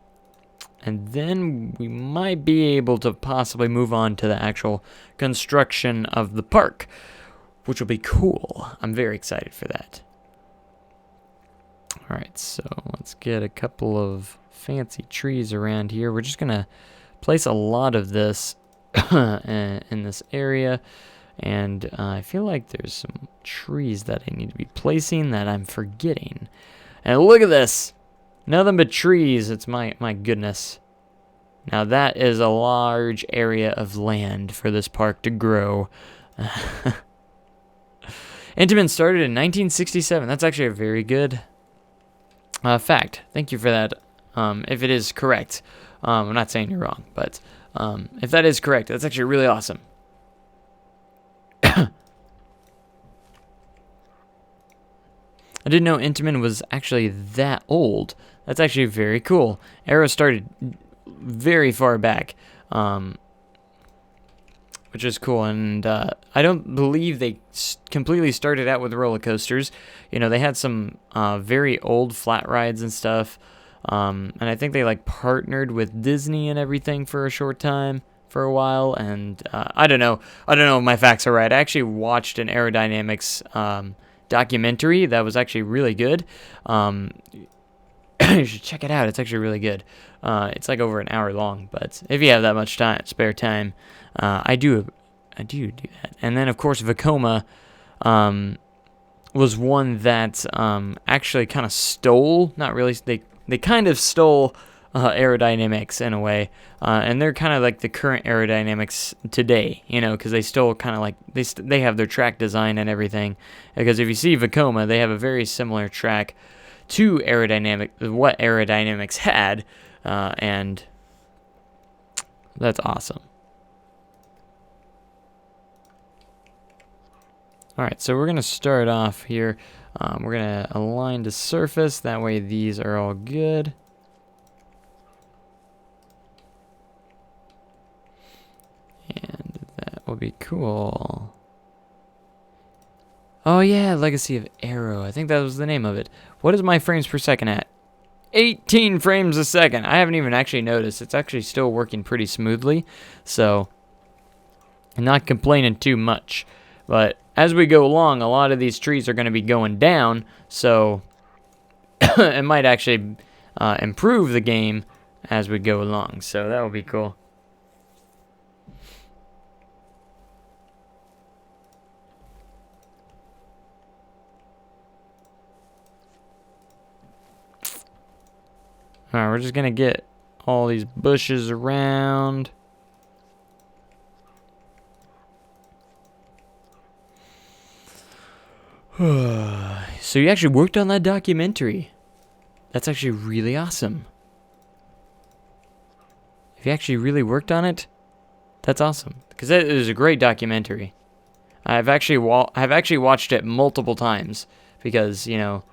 then we might be able to possibly move on to the actual construction of the park, which will be cool. I'm very excited for that. Alright, so let's get a couple of fancy trees around here. We're just gonna place a lot of this in this area, and I feel like there's some trees that I need to be placing that I'm forgetting. And look at this, nothing but trees. It's my goodness. Now that is a large area of land for this park to grow. Intamin started in 1967. That's actually a very good fact. Thank you for that. If it is correct, I'm not saying you're wrong, but if that is correct, that's actually really awesome. I didn't know Intamin was actually that old. That's actually very cool. Arrow started very far back, which is cool. And I don't believe they completely started out with roller coasters. They had some very old flat rides and stuff. And I think they like partnered with Disney and everything for a short time, for a while. And I don't know if my facts are right. I actually watched an aerodynamics documentary that was actually really good. You should check it out. It's actually really good. It's like over an hour long, but if you have that much time, spare time, I do that. And then of course Vekoma was one that actually kind of stole, not really, they kind of stole aerodynamics in a way, and they're kind of like the current aerodynamics today, you know, because they still kind of like, they have their track design and everything, because if you see Vekoma, they have a very similar track to what aerodynamics had, and that's awesome. Alright, so we're going to start off here. We're going to align to surface. That way these are all good. And that will be cool. Oh yeah, Legacy of Arrow. I think that was the name of it. What is my frames per second at? 18 frames a second. I haven't even actually noticed. It's actually still working pretty smoothly. So, I'm not complaining too much. But as we go along, a lot of these trees are going to be going down, so it might actually improve the game as we go along. So that will be cool. Alright, we're just going to get all these bushes around. So you actually worked on that documentary. That's actually really awesome. If you actually really worked on it, that's awesome. Because it is a great documentary. I've actually watched it multiple times because, you know,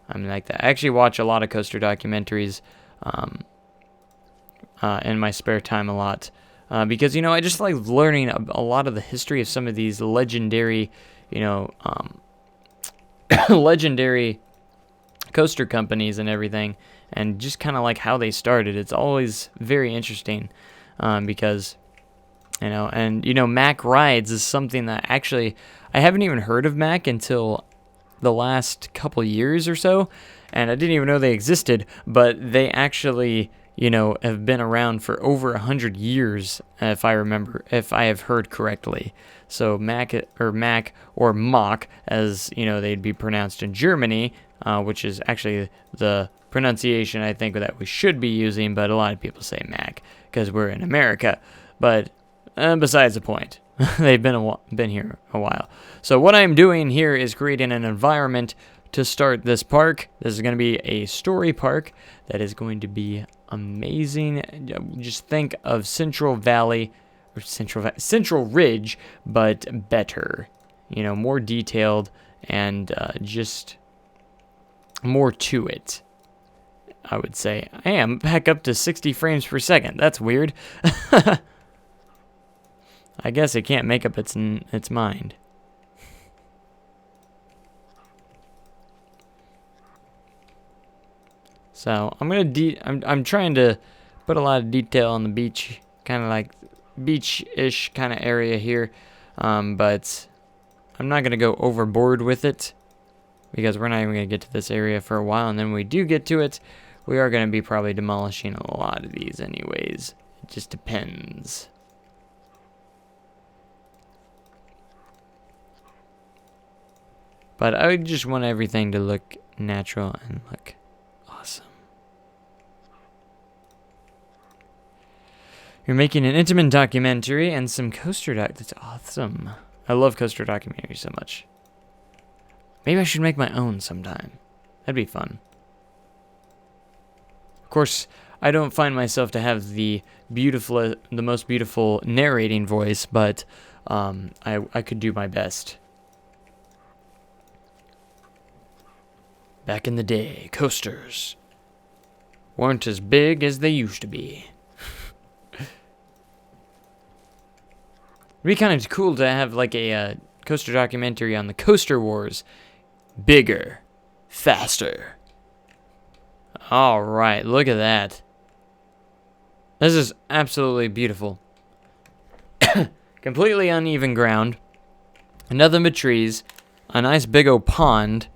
I'm like that. I actually watch a lot of coaster documentaries in my spare time a lot. Because, you know, I just like learning a lot of the history of some of these legendary, you know, legendary coaster companies and everything, and just kind of like how they started. It's always very interesting because, you know, and, you know, Mack Rides is something that actually I haven't even heard of Mack until the last couple years or so, and I didn't even know they existed, but they actually, you know, have been around for over 100 years, if I have heard correctly. So Mack or Mach, as you know, they'd be pronounced in Germany, which is actually the pronunciation I think that we should be using, but a lot of people say Mack because we're in America. But besides the point, they've been here a while. So what I'm doing here is creating an environment to start this park. This is going to be a story park that is going to be amazing. Just think of Central Valley, or Central Ridge, but better. You know, more detailed and just more to it, I would say. Hey, I'm back up to 60 frames per second. That's weird. I guess it can't make up its mind. So I'm trying to put a lot of detail on the beach, kind of like beach-ish kind of area here, but I'm not gonna go overboard with it because we're not even gonna get to this area for a while, and then when we do get to it, we are gonna be probably demolishing a lot of these anyways. It just depends. But I just want everything to look natural and look awesome. You're making an intimate documentary and some coaster That's awesome. I love coaster documentaries so much. Maybe I should make my own sometime. That'd be fun. Of course, I don't find myself to have the most beautiful narrating voice, but I could do my best. Back in the day, coasters weren't as big as they used to be. It'd be kind of cool to have like a coaster documentary on the Coaster Wars. Bigger, faster. Alright, look at that. This is absolutely beautiful. Completely uneven ground. Nothing but trees. A nice big old pond.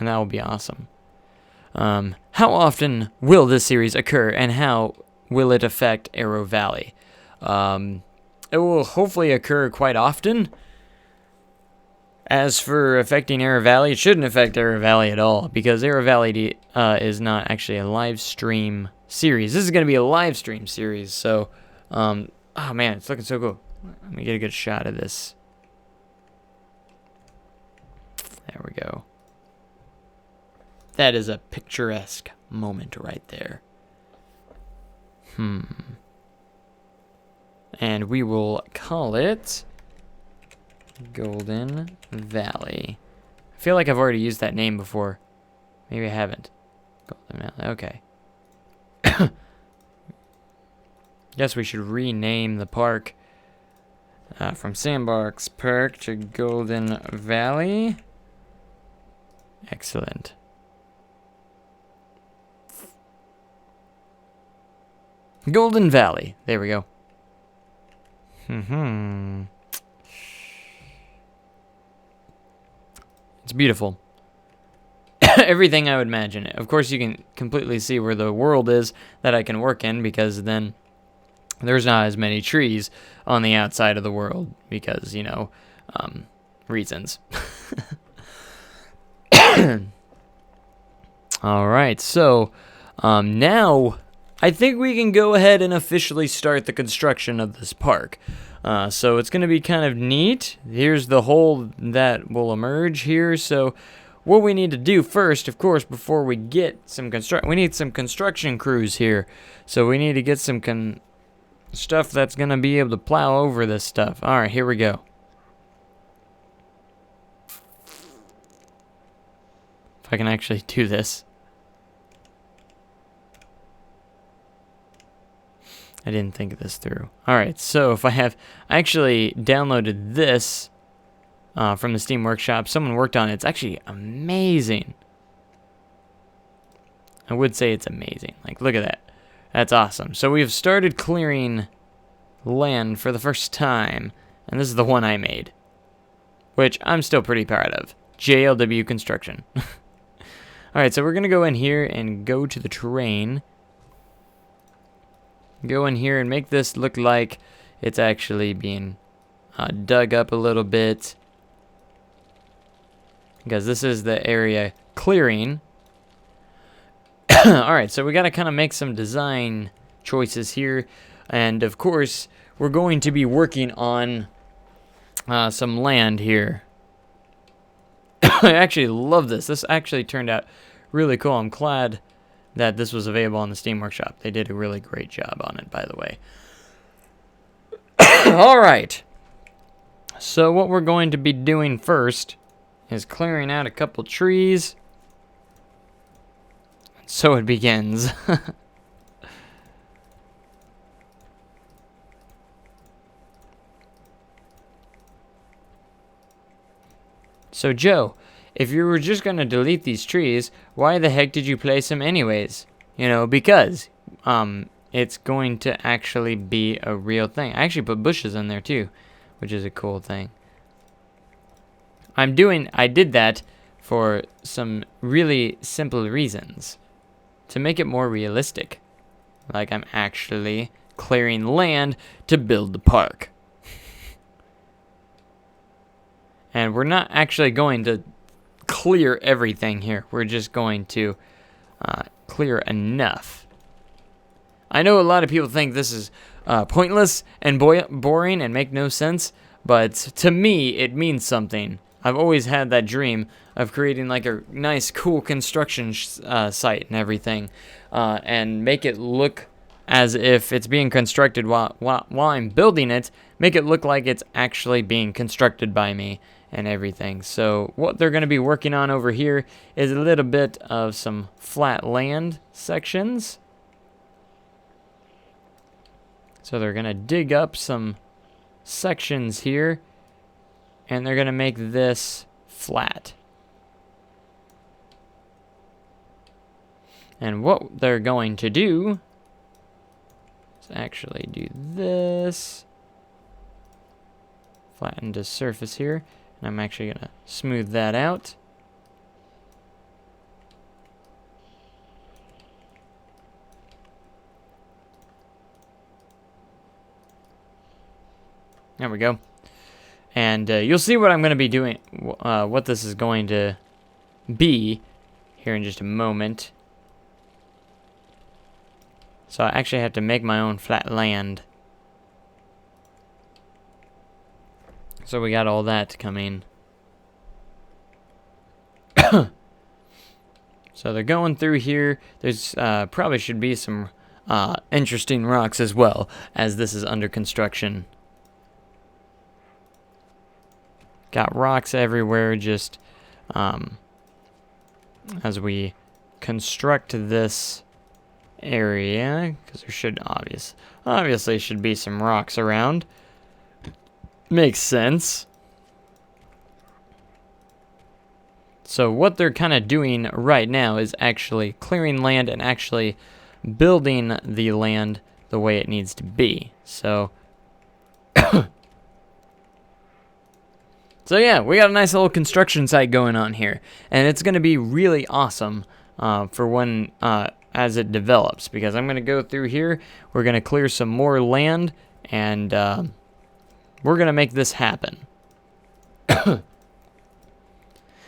and that will be awesome. How often will this series occur, and how will it affect Arrow Valley? It will hopefully occur quite often. As for affecting Arrow Valley, it shouldn't affect Arrow Valley at all, because Arrow Valley is not actually a live stream series. This is going to be a live stream series, so, oh man, it's looking so cool. Let me get a good shot of this. There we go. That is a picturesque moment right there. And we will call it Golden Valley. I feel like I've already used that name before. Maybe I haven't. Golden Valley, okay. Guess we should rename the park from Sandbox Park to Golden Valley. Excellent. Golden Valley. There we go. It's beautiful. Everything I would imagine it. Of course, you can completely see where the world is that I can work in, because then there's not as many trees on the outside of the world because, you know, reasons. All right, so now I think we can go ahead and officially start the construction of this park. So it's going to be kind of neat. Here's the hole that will emerge here. So what we need to do first, of course, before we get some we need some construction crews here. So we need to get some stuff that's going to be able to plow over this stuff. All right, here we go. If I can actually do this. I didn't think this through. Alright, so if I actually downloaded this from the Steam Workshop. Someone worked on it. It's actually amazing. I would say it's amazing. Like, look at that. That's awesome. So we've started clearing land for the first time. And this is the one I made, which I'm still pretty proud of. JLW Construction. Alright, so we're going to go in here and go to the terrain. Go in here and make this look like it's actually being dug up a little bit. Because this is the area clearing. Alright, so we got to kind of make some design choices here. And of course, we're going to be working on some land here. I actually love this. This actually turned out really cool. I'm glad that this was available on the Steam Workshop. They did a really great job on it, by the way. Alright. So what we're going to be doing first is clearing out a couple trees. So it begins. So Joe, if you were just going to delete these trees, why the heck did you place them anyways? You know, because it's going to actually be a real thing. I actually put bushes in there too, which is a cool thing. I did that for some really simple reasons. To make it more realistic. Like I'm actually clearing land to build the park. And we're not actually going to clear everything here. We're just going to clear enough. I know a lot of people think this is pointless and boring and make no sense, but to me it means something. I've always had that dream of creating like a nice cool construction site and everything, and make it look as if it's being constructed while I'm building it. Make it look like it's actually being constructed by me and everything. So what they're going to be working on over here is a little bit of some flat land sections. So they're going to dig up some sections here, and they're going to make this flat. And what they're going to do is actually do this. Flatten the surface here. And I'm actually going to smooth that out. There we go. And you'll see what I'm going to be doing, what this is going to be here in just a moment. So I actually have to make my own flat land. So we got all that coming. So they're going through here. There's probably should be some interesting rocks as well, as this is under construction. Got rocks everywhere, just as we construct this area, because there should obviously should be some rocks around. Makes sense. So what they're kind of doing right now is actually clearing land and actually building the land the way it needs to be. So so yeah, we got a nice little construction site going on here, and it's going to be really awesome for when as it develops, because I'm going to go through here, we're going to clear some more land, and we're going to make this happen.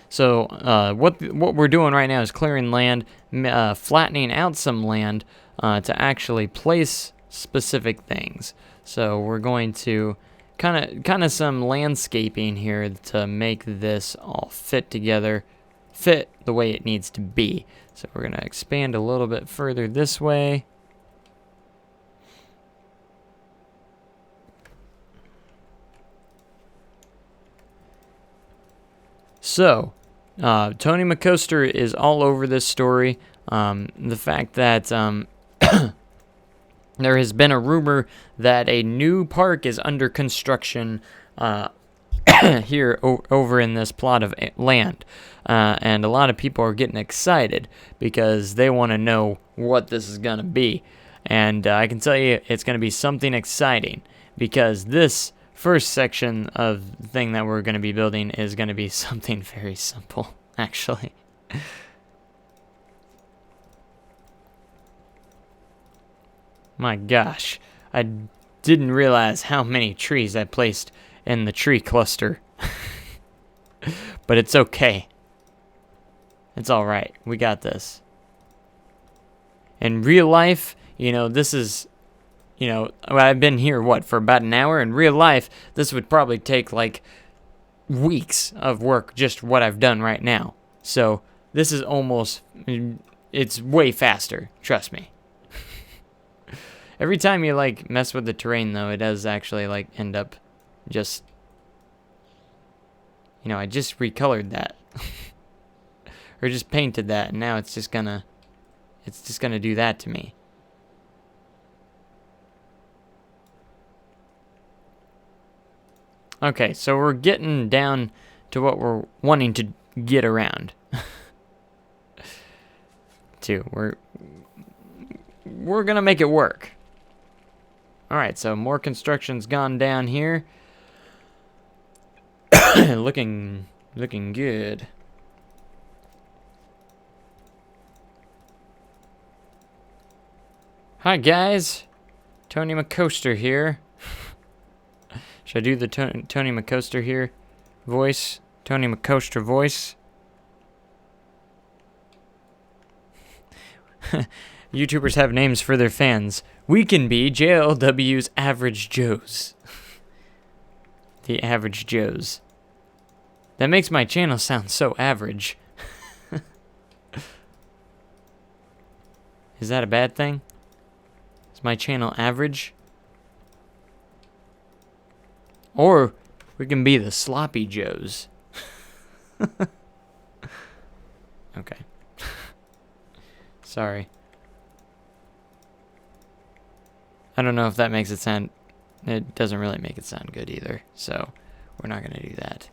So what we're doing right now is clearing land, flattening out some land to actually place specific things. So we're going to kind of some landscaping here to make this all fit together, fit the way it needs to be. So we're going to expand a little bit further this way. So Tony McCoaster is all over this story. The fact that there has been a rumor that a new park is under construction here over in this plot of land. And a lot of people are getting excited because they want to know what this is going to be. And I can tell you it's going to be something exciting, because this first section of the thing that we're going to be building is going to be something very simple, actually. My gosh, I didn't realize how many trees I placed in the tree cluster. But it's okay. It's alright. We got this. In real life, you know, this is... You know, I've been here, for about an hour? In real life, this would probably take, like, weeks of work, just what I've done right now. So, this is almost, it's way faster, trust me. Every time you, like, mess with the terrain, though, it does actually, like, end up just, you know, I just recolored that. Or just painted that, and now it's just gonna do that to me. Okay, so we're getting down to what we're wanting to get around. We're gonna make it work. Alright, so more construction's gone down here. looking good. Hi guys, Tony McCoaster here. Should I do the Tony McCoaster here voice? Tony McCoaster voice? YouTubers have names for their fans. We can be JLW's Average Joes. The Average Joes. That makes my channel sound so average. Is that a bad thing? Is my channel average? Or we can be the Sloppy Joes. Okay. Sorry. I don't know if that makes it sound... It doesn't really make it sound good either. So, we're not going to do that.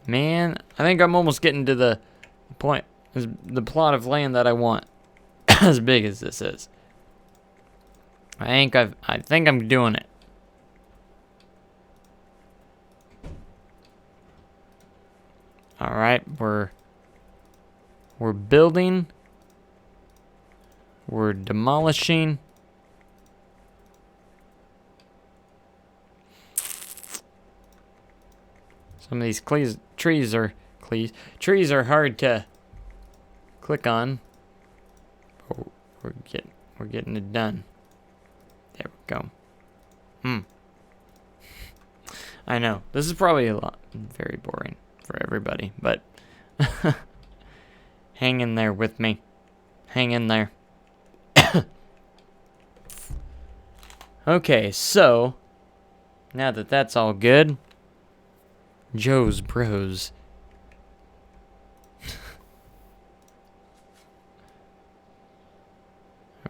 Man, I think I'm almost getting to the point. The plot of land that I want. As big as this is. I think I'm doing it. Alright, we're building. We're demolishing. Some of these trees are hard to click on. Oh, we're getting it done. There we go. I know this is probably very boring for everybody, but hang in there with me. Hang in there. Okay, so now that that's all good, Joe's Bros.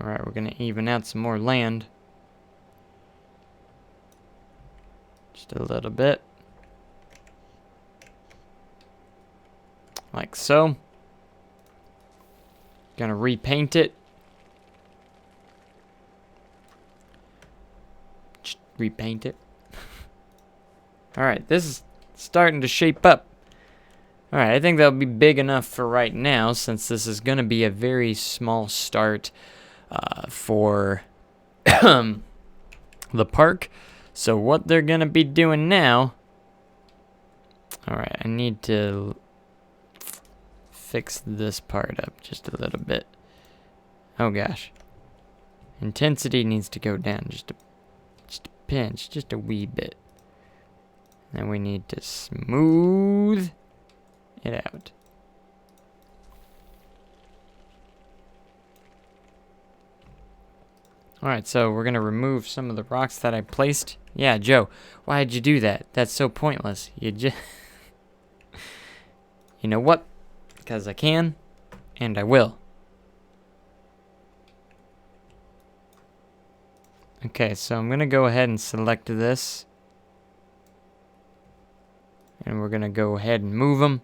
Alright, we're gonna even out some more land. Just a little bit. Like so. Gonna repaint it. Just repaint it. Alright, this is starting to shape up. Alright, I think that'll be big enough for right now, since this is gonna be a very small start for the park. So what they're gonna be doing now... Alright, I need to fix this part up just a little bit. Oh gosh. Intensity needs to go down just a pinch, just a wee bit. Then we need to smooth it out. Alright, so we're going to remove some of the rocks that I placed. Yeah, Joe, why'd you do that? That's so pointless. You just... You know what? Because I can, and I will. Okay, so I'm going to go ahead and select this. And we're going to go ahead and move him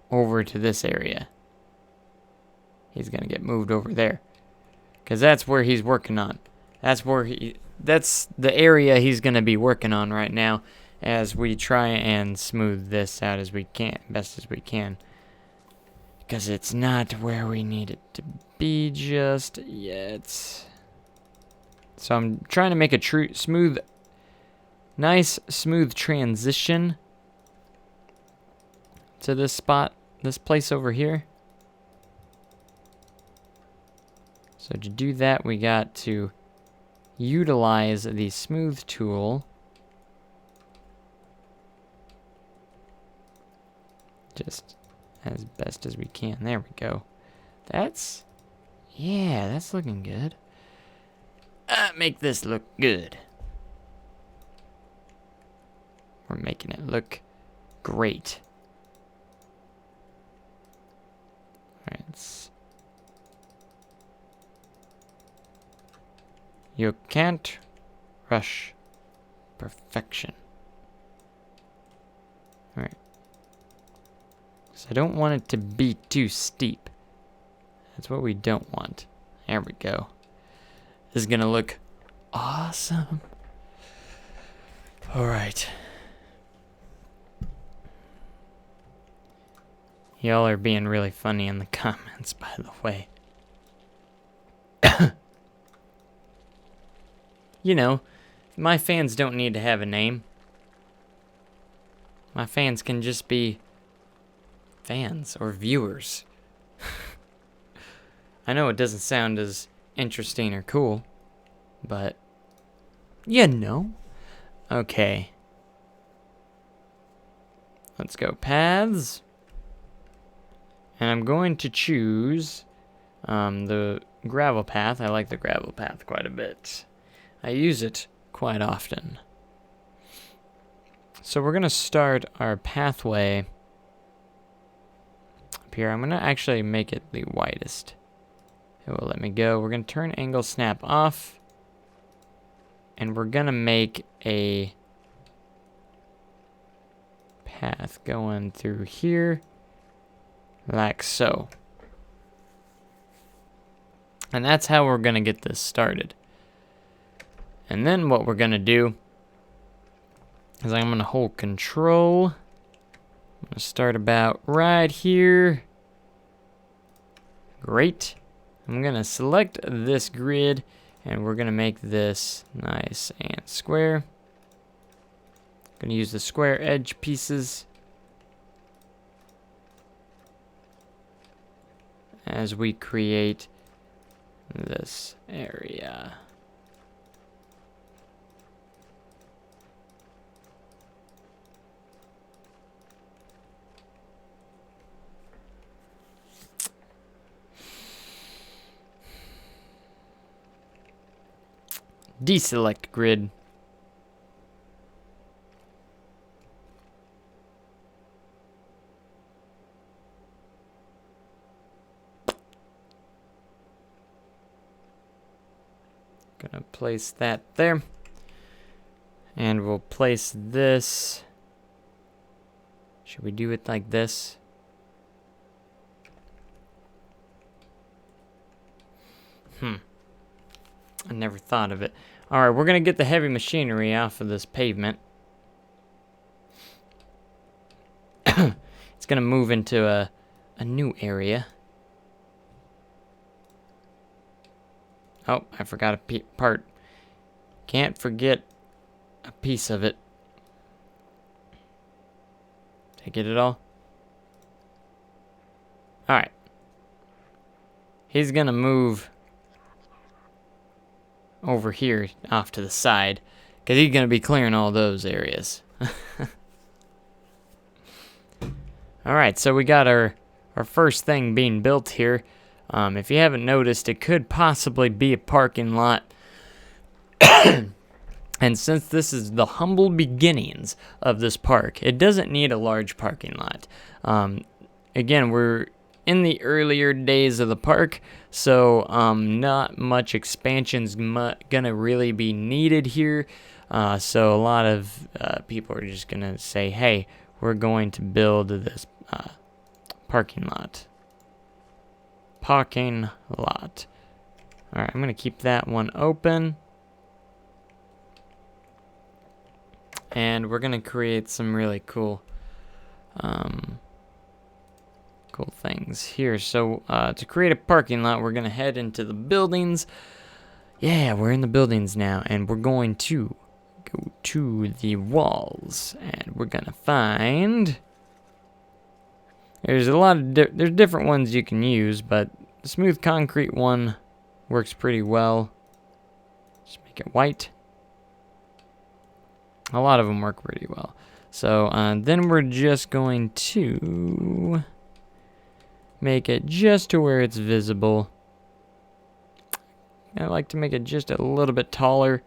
over to this area. He's going to get moved over there. Because that's where he's working on. That's the area he's going to be working on right now as we try and smooth this out as we can, best as we can. Because it's not where we need it to be just yet. So I'm trying to make a nice smooth transition to this spot, this place over here. So to do that, we got to utilize the smooth tool. Just as best as we can. There we go. That's looking good. Make this look good. We're making it look great. Alright. You can't rush perfection. Alright. So I don't want it to be too steep. That's what we don't want. There we go. This is gonna look awesome. Alright. Y'all are being really funny in the comments, by the way. You know, my fans don't need to have a name. My fans can just be fans or viewers. I know it doesn't sound as interesting or cool, but you know. Okay. Let's go paths. And I'm going to choose the gravel path. I like the gravel path quite a bit. I use it quite often. So we're going to start our pathway up here. I'm going to actually make it the widest. It will let me go. We're going to turn angle snap off. And we're going to make a path going through here. Like so. And that's how we're going to get this started. And then what we're going to do is I'm going to hold control. I'm going to start about right here. Great. I'm going to select this grid and we're going to make this nice and square. Gonna use the square edge pieces as we create this area. Deselect grid. Gonna place that there. And we'll place this. Should we do it like this? I never thought of it. Alright, we're gonna get the heavy machinery off of this pavement. It's gonna move into a new area. Oh, I forgot a part. Can't forget a piece of it. Did I get it all? Alright. He's gonna move over here off to the side, because he's gonna be clearing all those areas. Alright, so we got our first thing being built here. If you haven't noticed, it could possibly be a parking lot. And since this is the humble beginnings of this park, it doesn't need a large parking lot. Again, we're in the earlier days of the park, so not much expansion's gonna really be needed here. So a lot of people are just gonna say, hey, we're going to build this parking lot. Parking lot. Alright, I'm gonna keep that one open. And we're gonna create some really cool things here. So to create a parking lot, we're gonna head into the buildings. Yeah, we're in the buildings now, and we're going to go to the walls, and we're gonna find. There's a lot of there's different ones you can use, but the smooth concrete one works pretty well. Just make it white. A lot of them work pretty well. So then we're just going to make it just to where it's visible. I like to make it just a little bit taller.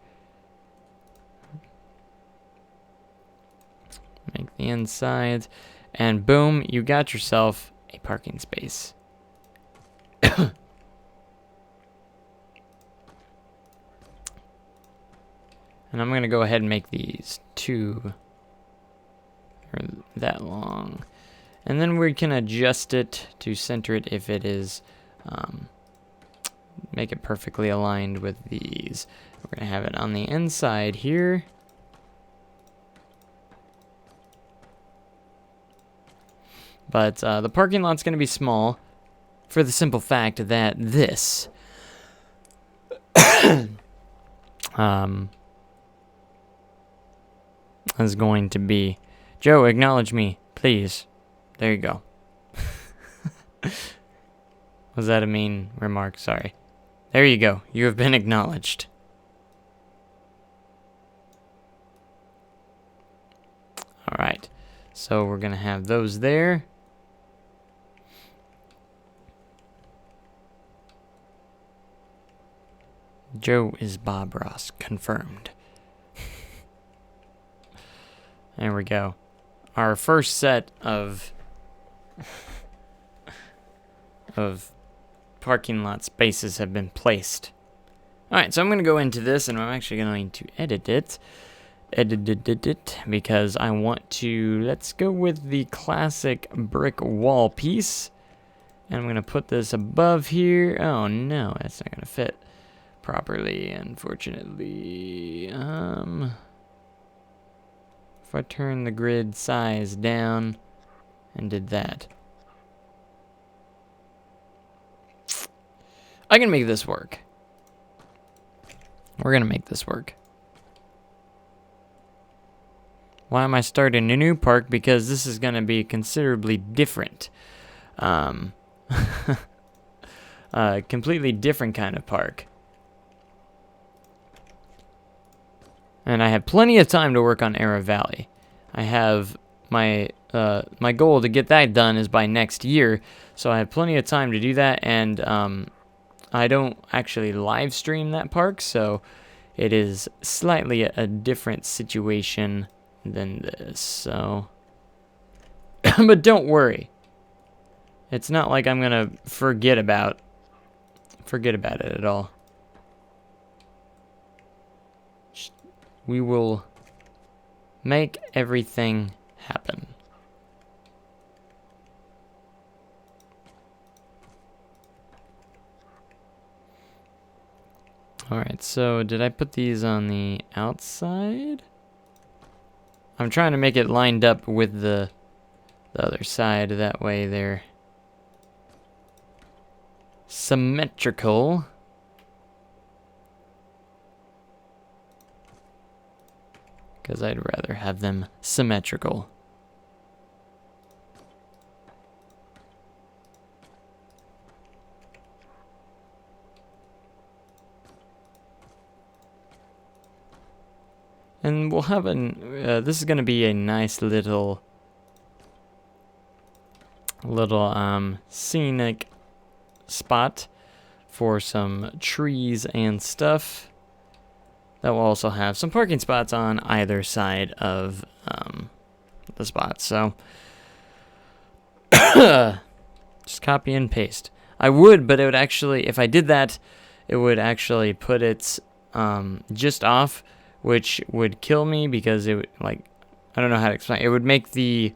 Make the insides. And boom, you got yourself a parking space. And I'm going to go ahead and make these two or that long. And then we can adjust it to center it if it is, make it perfectly aligned with these. We're going to have it on the inside here. But the parking lot's going to be small for the simple fact that this is going to be... Joe, acknowledge me, please. There you go. Was that a mean remark? Sorry. There you go. You have been acknowledged. Alright. So we're going to have those there. Joe is Bob Ross. Confirmed. There we go. Our first set of parking lot spaces have been placed. Alright, so I'm going to go into this, and I'm actually going to edit it. Because I want to... Let's go with the classic brick wall piece. And I'm going to put this above here. Oh no, that's not going to fit properly, unfortunately. If I turn the grid size down and did that, I can make this work. We're gonna make this work. Why am I starting a new park? Because this is going to be considerably different. Completely different kind of park. And I have plenty of time to work on Era Valley. I have my my goal to get that done is by next year, so I have plenty of time to do that. And I don't actually live stream that park, so it is slightly a different situation than this. So, but don't worry, it's not like I'm gonna forget about it at all. We will make everything happen. Alright, so did I put these on the outside? I'm trying to make it lined up with the other side, that way they're symmetrical. Because I'd rather have them symmetrical. And we'll have this is going to be a nice little scenic spot for some trees and stuff. That will also have some parking spots on either side of the spot. So just copy and paste. I would, but it would actually, if I did that, it would actually put it just off, which would kill me because it would, like, I don't know how to explain. It would make the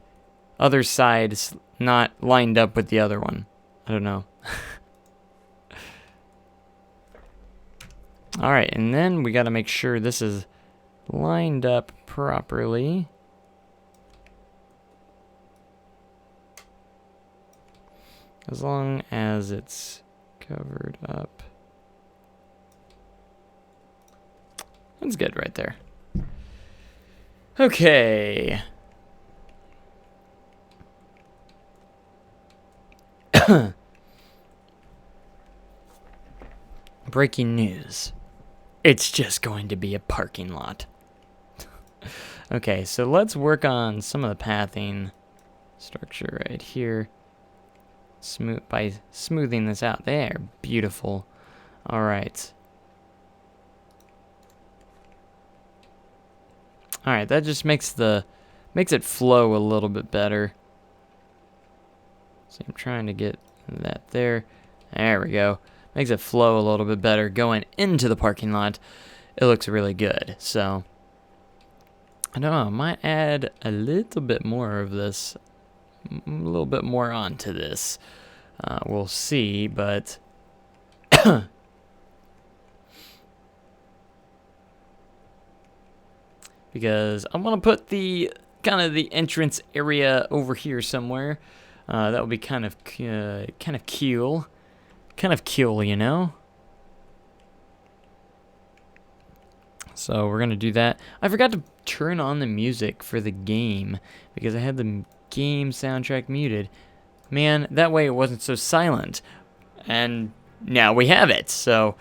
other side not lined up with the other one. I don't know. Alright, and then we got to make sure this is lined up properly. As long as it's covered up. That's good right there. Okay. Breaking news. It's just going to be a parking lot. Okay, so let's work on some of the pathing structure right here. By smoothing this out. There, beautiful. All right. All right, that just makes it flow a little bit better. So I'm trying to get that there. There we go. Makes it flow a little bit better going into the parking lot. It looks really good. So I don't know, I might add a little bit more of this, a little bit more onto this. We'll see, but because I want to put the kind of the entrance area over here somewhere. That would be kind of cool. Kind of cool, you know? So we're gonna do that. I forgot to turn on the music for the game because I had the game soundtrack muted. Man, that way it wasn't so silent. And now we have it, so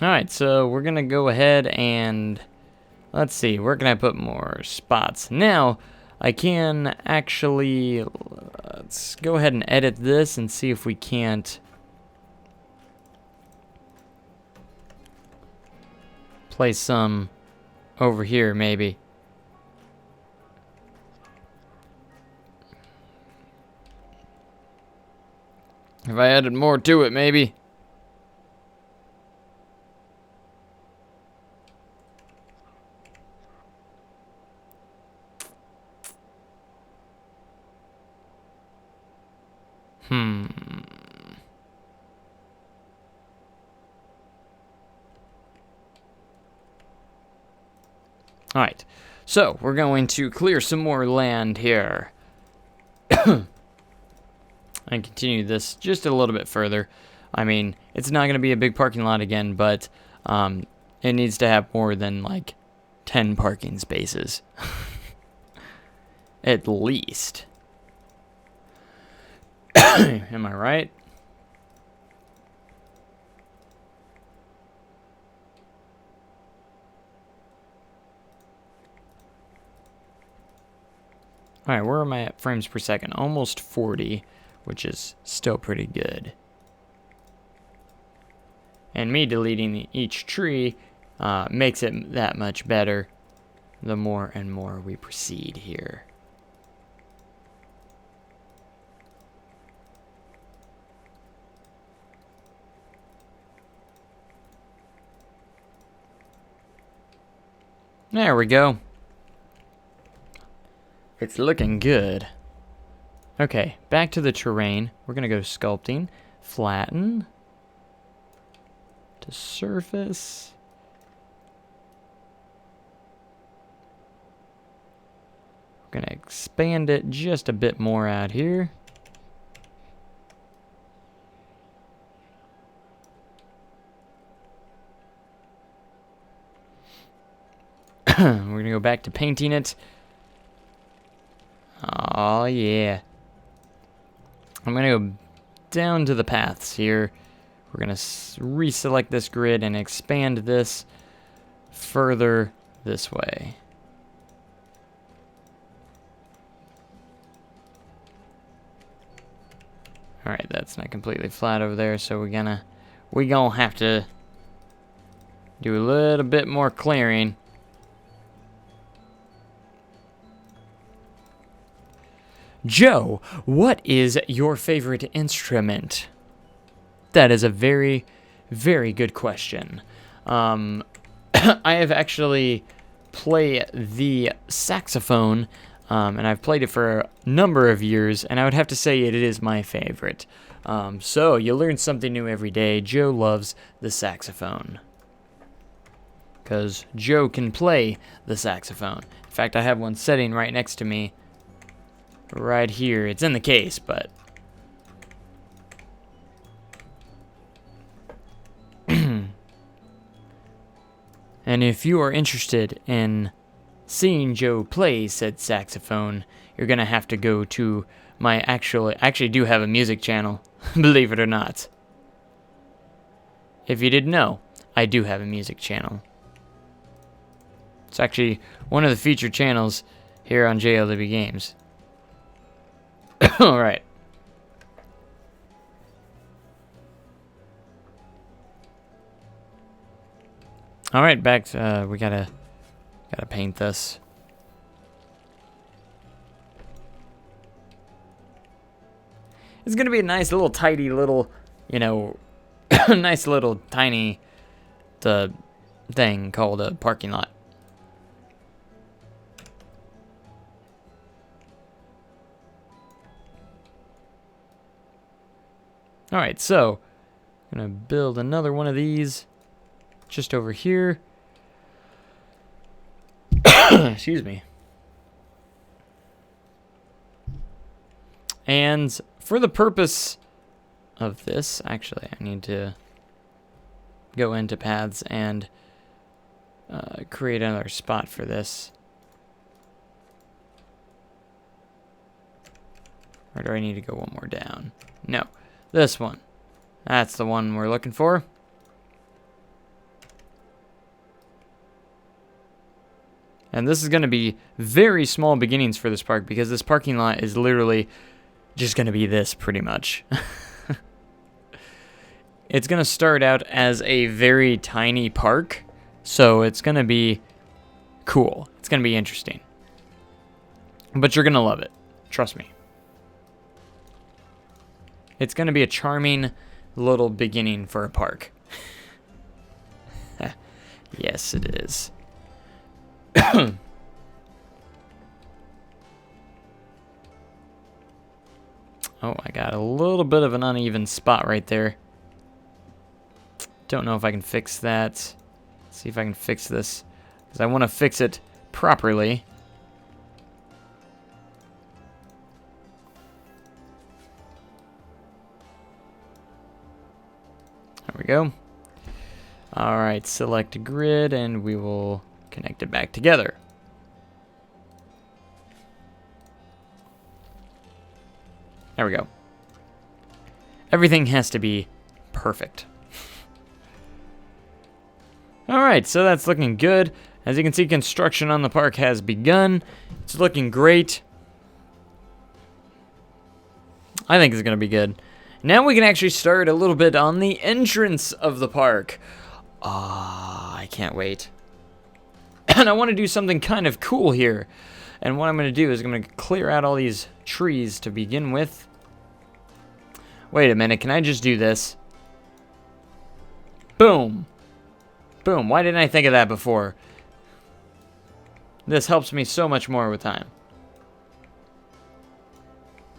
alright, so we're gonna go ahead and let's see, where can I put more spots? Now I can actually, let's go ahead and edit this and see if we can't place some over here, maybe. If I added more to it, maybe. Alright, so we're going to clear some more land here. And continue this just a little bit further. I mean, it's not going to be a big parking lot again, but it needs to have more than like 10 parking spaces. At least. Am I right? Alright, where am I at frames per second? Almost 40, which is still pretty good. And me deleting each tree makes it that much better the more and more we proceed here. There we go. It's looking good. Okay, back to the terrain. We're going to go sculpting, flatten, to surface. We're going to expand it just a bit more out here. We're going to go back to painting it. Oh, yeah. I'm going to go down to the paths here. We're going to reselect this grid and expand this further this way. Alright, that's not completely flat over there, so we're gonna have to do a little bit more clearing. Joe, what is your favorite instrument? That is a very, very good question. I have actually played the saxophone, and I've played it for a number of years, and I would have to say it is my favorite. So you learn something new every day. Joe loves the saxophone, because Joe can play the saxophone. In fact, I have one sitting right next to me. Right here. It's in the case, but... And if you are interested in seeing Joe play said saxophone, you're gonna have to go to my I actually do have a music channel, believe it or not. If you didn't know, I do have a music channel. It's actually one of the featured channels here on JLW Games. All right. All right, back to, we gotta paint this. It's gonna be a nice little tidy little, you know, nice little tiny thing called a parking lot. Alright, so I'm gonna build another one of these just over here. Excuse me. And for the purpose of this, actually, I need to go into paths and create another spot for this. Or do I need to go one more down? No. This one. That's the one we're looking for. And this is going to be very small beginnings for this park, because this parking lot is literally just going to be this pretty much. It's going to start out as a very tiny park, so it's going to be cool. It's going to be interesting. But you're going to love it. Trust me. It's going to be a charming little beginning for a park. Yes, it is. Oh, I got a little bit of an uneven spot right there. Don't know if I can fix that. Let's see if I can fix this, because I want to fix it properly. we go. All right, select grid, and we will connect it back together. There we go. Everything has to be perfect. All right, so that's looking good. As you can see, construction on the park has begun. It's looking great. I think it's going to be good. Now we can actually start a little bit on the entrance of the park. I can't wait. And I want to do something kind of cool here. And what I'm going to do is I'm going to clear out all these trees to begin with. Wait a minute, can I just do this? Boom. Boom, why didn't I think of that before? This helps me so much more with time.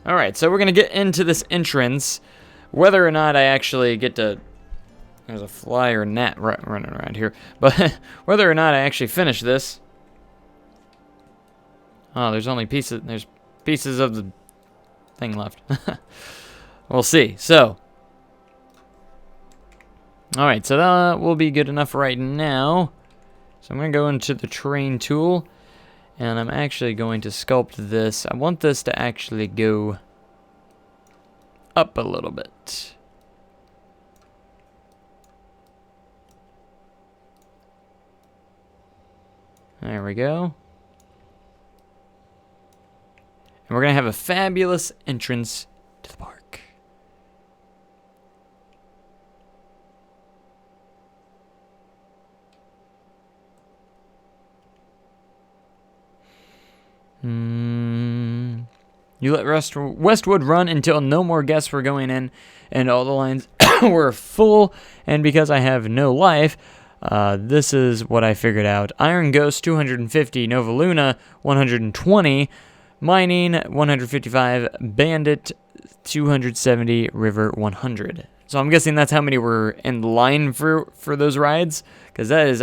Alright, so we're going to get into this entrance. Whether or not I actually get to... There's a fly or gnat running around here. But whether or not I actually finish this... Oh, there's only pieces... There's pieces of the thing left. We'll see. So... Alright, so that will be good enough right now. So I'm going to go into the terrain tool. And I'm actually going to sculpt this. I want this to actually go up a little bit. There we go. And we're going to have a fabulous entrance to the park. You let Westwood run until no more guests were going in and all the lines were full. And because I have no life, this is what I figured out. Iron Ghost 250, Nova Luna 120, Mining 155, Bandit 270, River 100. So I'm guessing that's how many were in line for those rides, because that is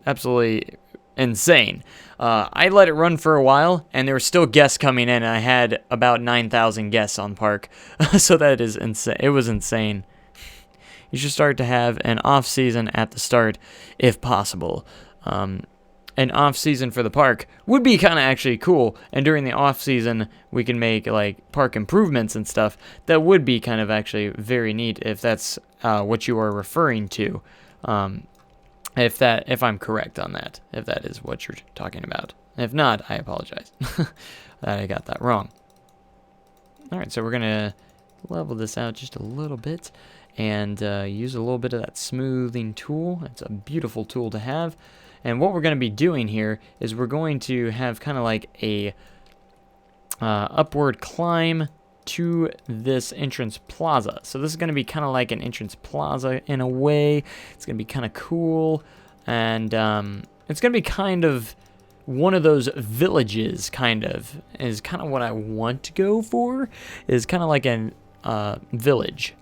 absolutely insane. I let it run for a while, and there were still guests coming in, and I had about 9,000 guests on park. So that is insane. It was insane. You should start to have an off-season at the start, if possible. An off-season for the park would be kind of actually cool, and during the off-season, we can make, like, park improvements and stuff. That would be kind of actually very neat if that's what you are referring to. If I'm correct on that, if that is what you're talking about. If not, I apologize that I got that wrong. All right, so we're gonna level this out just a little bit and use a little bit of that smoothing tool. It's a beautiful tool to have. And what we're gonna be doing here is we're going to have kind of like a upward climb to this entrance plaza. So this is going to be kind of like an entrance plaza in a way. It's going to be kind of cool, and it's going to be kind of one of those villages, is kind of what I want to go for, is kind of like a village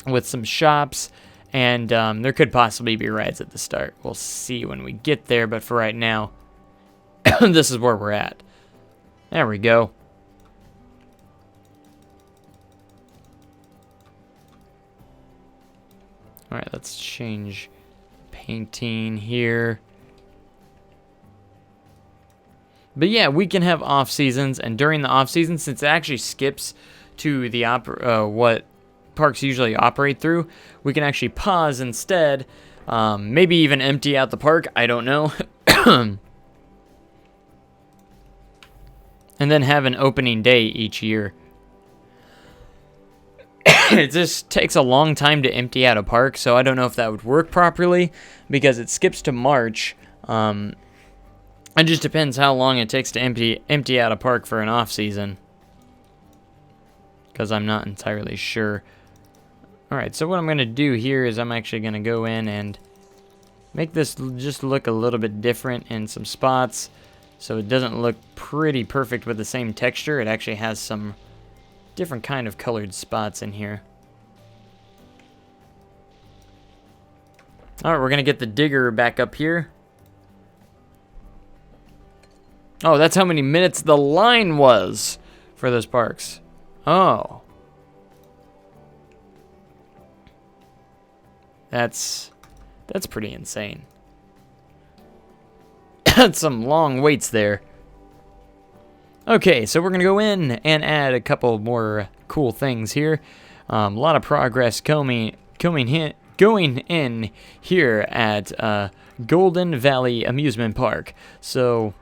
with some shops, and there could possibly be rides at the start. We'll see when we get there, but for right now, this is where we're at. There we go. Alright, let's change painting here. But yeah, we can have off seasons, and during the off season, since it actually skips to the what parks usually operate through, we can actually pause instead. Maybe even empty out the park, I don't know. And then have an opening day each year. It just takes a long time to empty out a park, so I don't know if that would work properly, because it skips to March. It just depends how long it takes to empty out a park for an off-season, because I'm not entirely sure. Alright, so what I'm going to do here is I'm actually going to go in and make this just look a little bit different in some spots, so it doesn't look pretty perfect with the same texture. It actually has some different kind of colored spots in here. Alright, we're going to get the digger back up here. Oh, that's how many minutes the line was for those parks. Oh. That's pretty insane. That's some long waits there. Okay, so we're going to go in and add a couple more cool things here. A lot of progress going in here at Golden Valley Amusement Park. So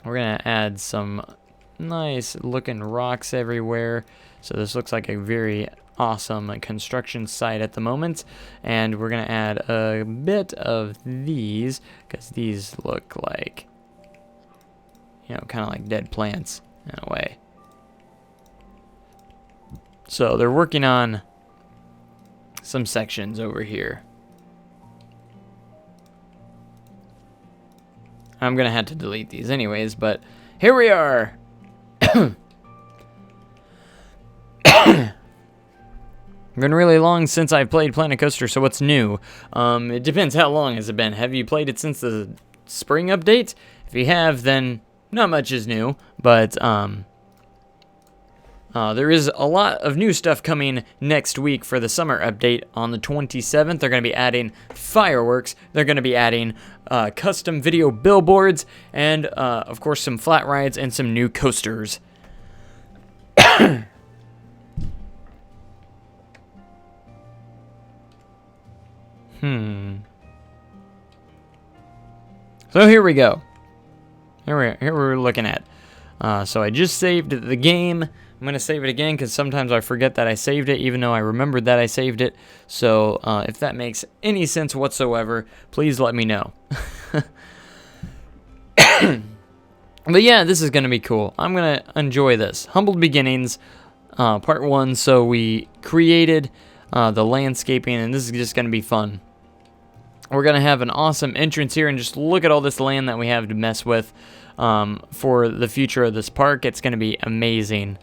we're going to add some nice looking rocks everywhere. So this looks like a very awesome construction site at the moment. And we're going to add a bit of these, because these look like, you know, kind of like dead plants in a way. So they're working on some sections over here. I'm going to have to delete these anyways, but here we are. Been really long since I've played Planet Coaster, so what's new? It depends how long has it been. Have you played it since the spring update? If you have, then not much is new, but there is a lot of new stuff coming next week for the summer update. On the 27th, they're going to be adding fireworks. They're going to be adding custom video billboards, and of course some flat rides and some new coasters. So here we go. Here we're looking at. So I just saved the game. I'm going to save it again because sometimes I forget that I saved it, even though I remembered that I saved it. So if that makes any sense whatsoever, please let me know. But yeah, this is going to be cool. I'm going to enjoy this. Humbled Beginnings, Part 1. So we created the landscaping, and this is just going to be fun. We're going to have an awesome entrance here, and just look at all this land that we have to mess with for the future of this park. It's going to be amazing.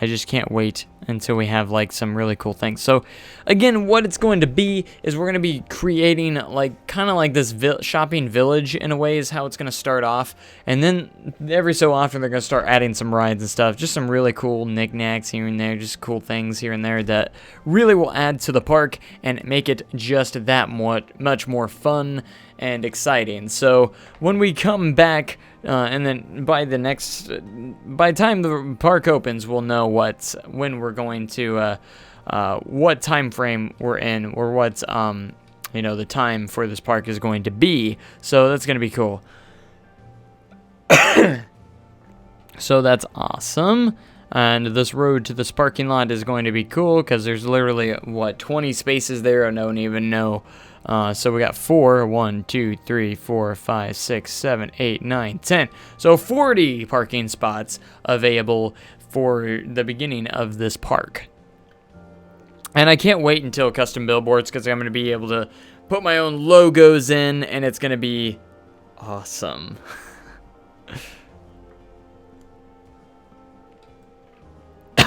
I just can't wait until we have like some really cool things. So again, what it's going to be is we're going to be creating like kind of like this shopping village in a way is how it's going to start off. And then every so often they're going to start adding some rides and stuff. Just some really cool knickknacks here and there. Just cool things here and there that really will add to the park and make it just that much more fun and exciting. So when we come back, and then by the time the park opens, we'll know when we're going to, what time frame we're in, or what, the time for this park is going to be. So that's going to be cool. So that's awesome. And this road to this parking lot is going to be cool because there's literally, 20 spaces there? I don't even know. So we got 1, 2, 3, 4, 5, 6, 7, 8, 9, 10. So 40 parking spots available for the beginning of this park. And I can't wait until custom billboards because I'm going to be able to put my own logos in, and it's going to be awesome.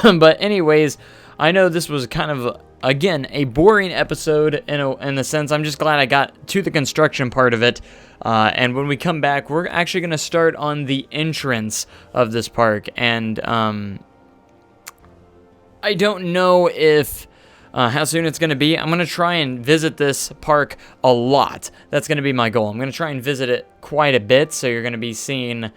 But anyways, I know this was kind of, again, a boring episode in the sense. I'm just glad I got to the construction part of it. And when we come back, we're actually going to start on the entrance of this park. And I don't know if how soon it's going to be. I'm going to try and visit this park a lot. That's going to be my goal. I'm going to try and visit it quite a bit. So you're going to be seeing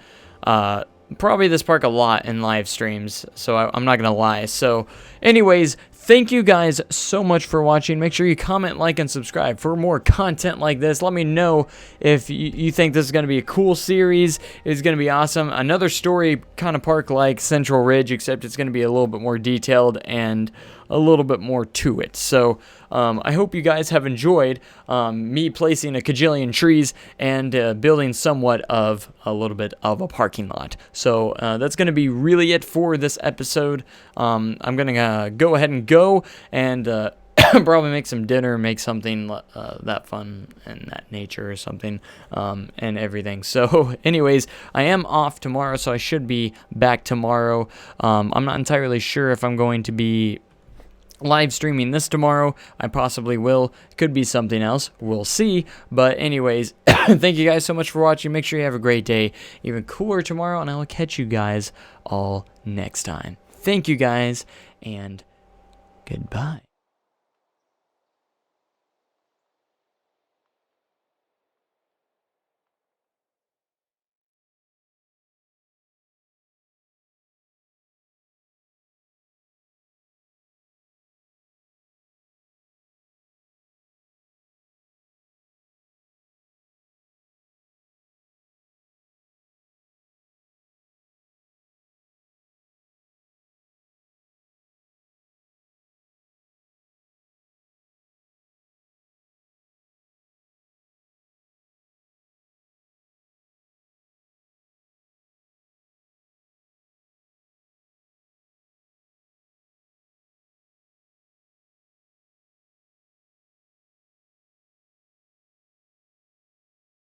probably this park a lot in live streams, so I'm not gonna lie. So anyways, thank you guys so much for watching. Make sure you comment, like, and subscribe for more content like this. Let me know if you think this is gonna be a cool series. It's gonna be awesome. Another story kind of park like Central Ridge, except it's gonna be a little bit more detailed and a little bit more to it. So I hope you guys have enjoyed me placing a kajillion trees and building somewhat of a little bit of a parking lot. So that's going to be really it for this episode. I'm going to go ahead and go and probably make some dinner, make something that fun and that nature or something, and everything. So anyways, I am off tomorrow, so I should be back tomorrow. I'm not entirely sure if I'm going to be live streaming this tomorrow. I possibly will. Could be something else. We'll see. But anyways, thank you guys so much for watching. Make sure you have a great day. Even cooler tomorrow, and I will catch you guys all next time. Thank you guys, and goodbye.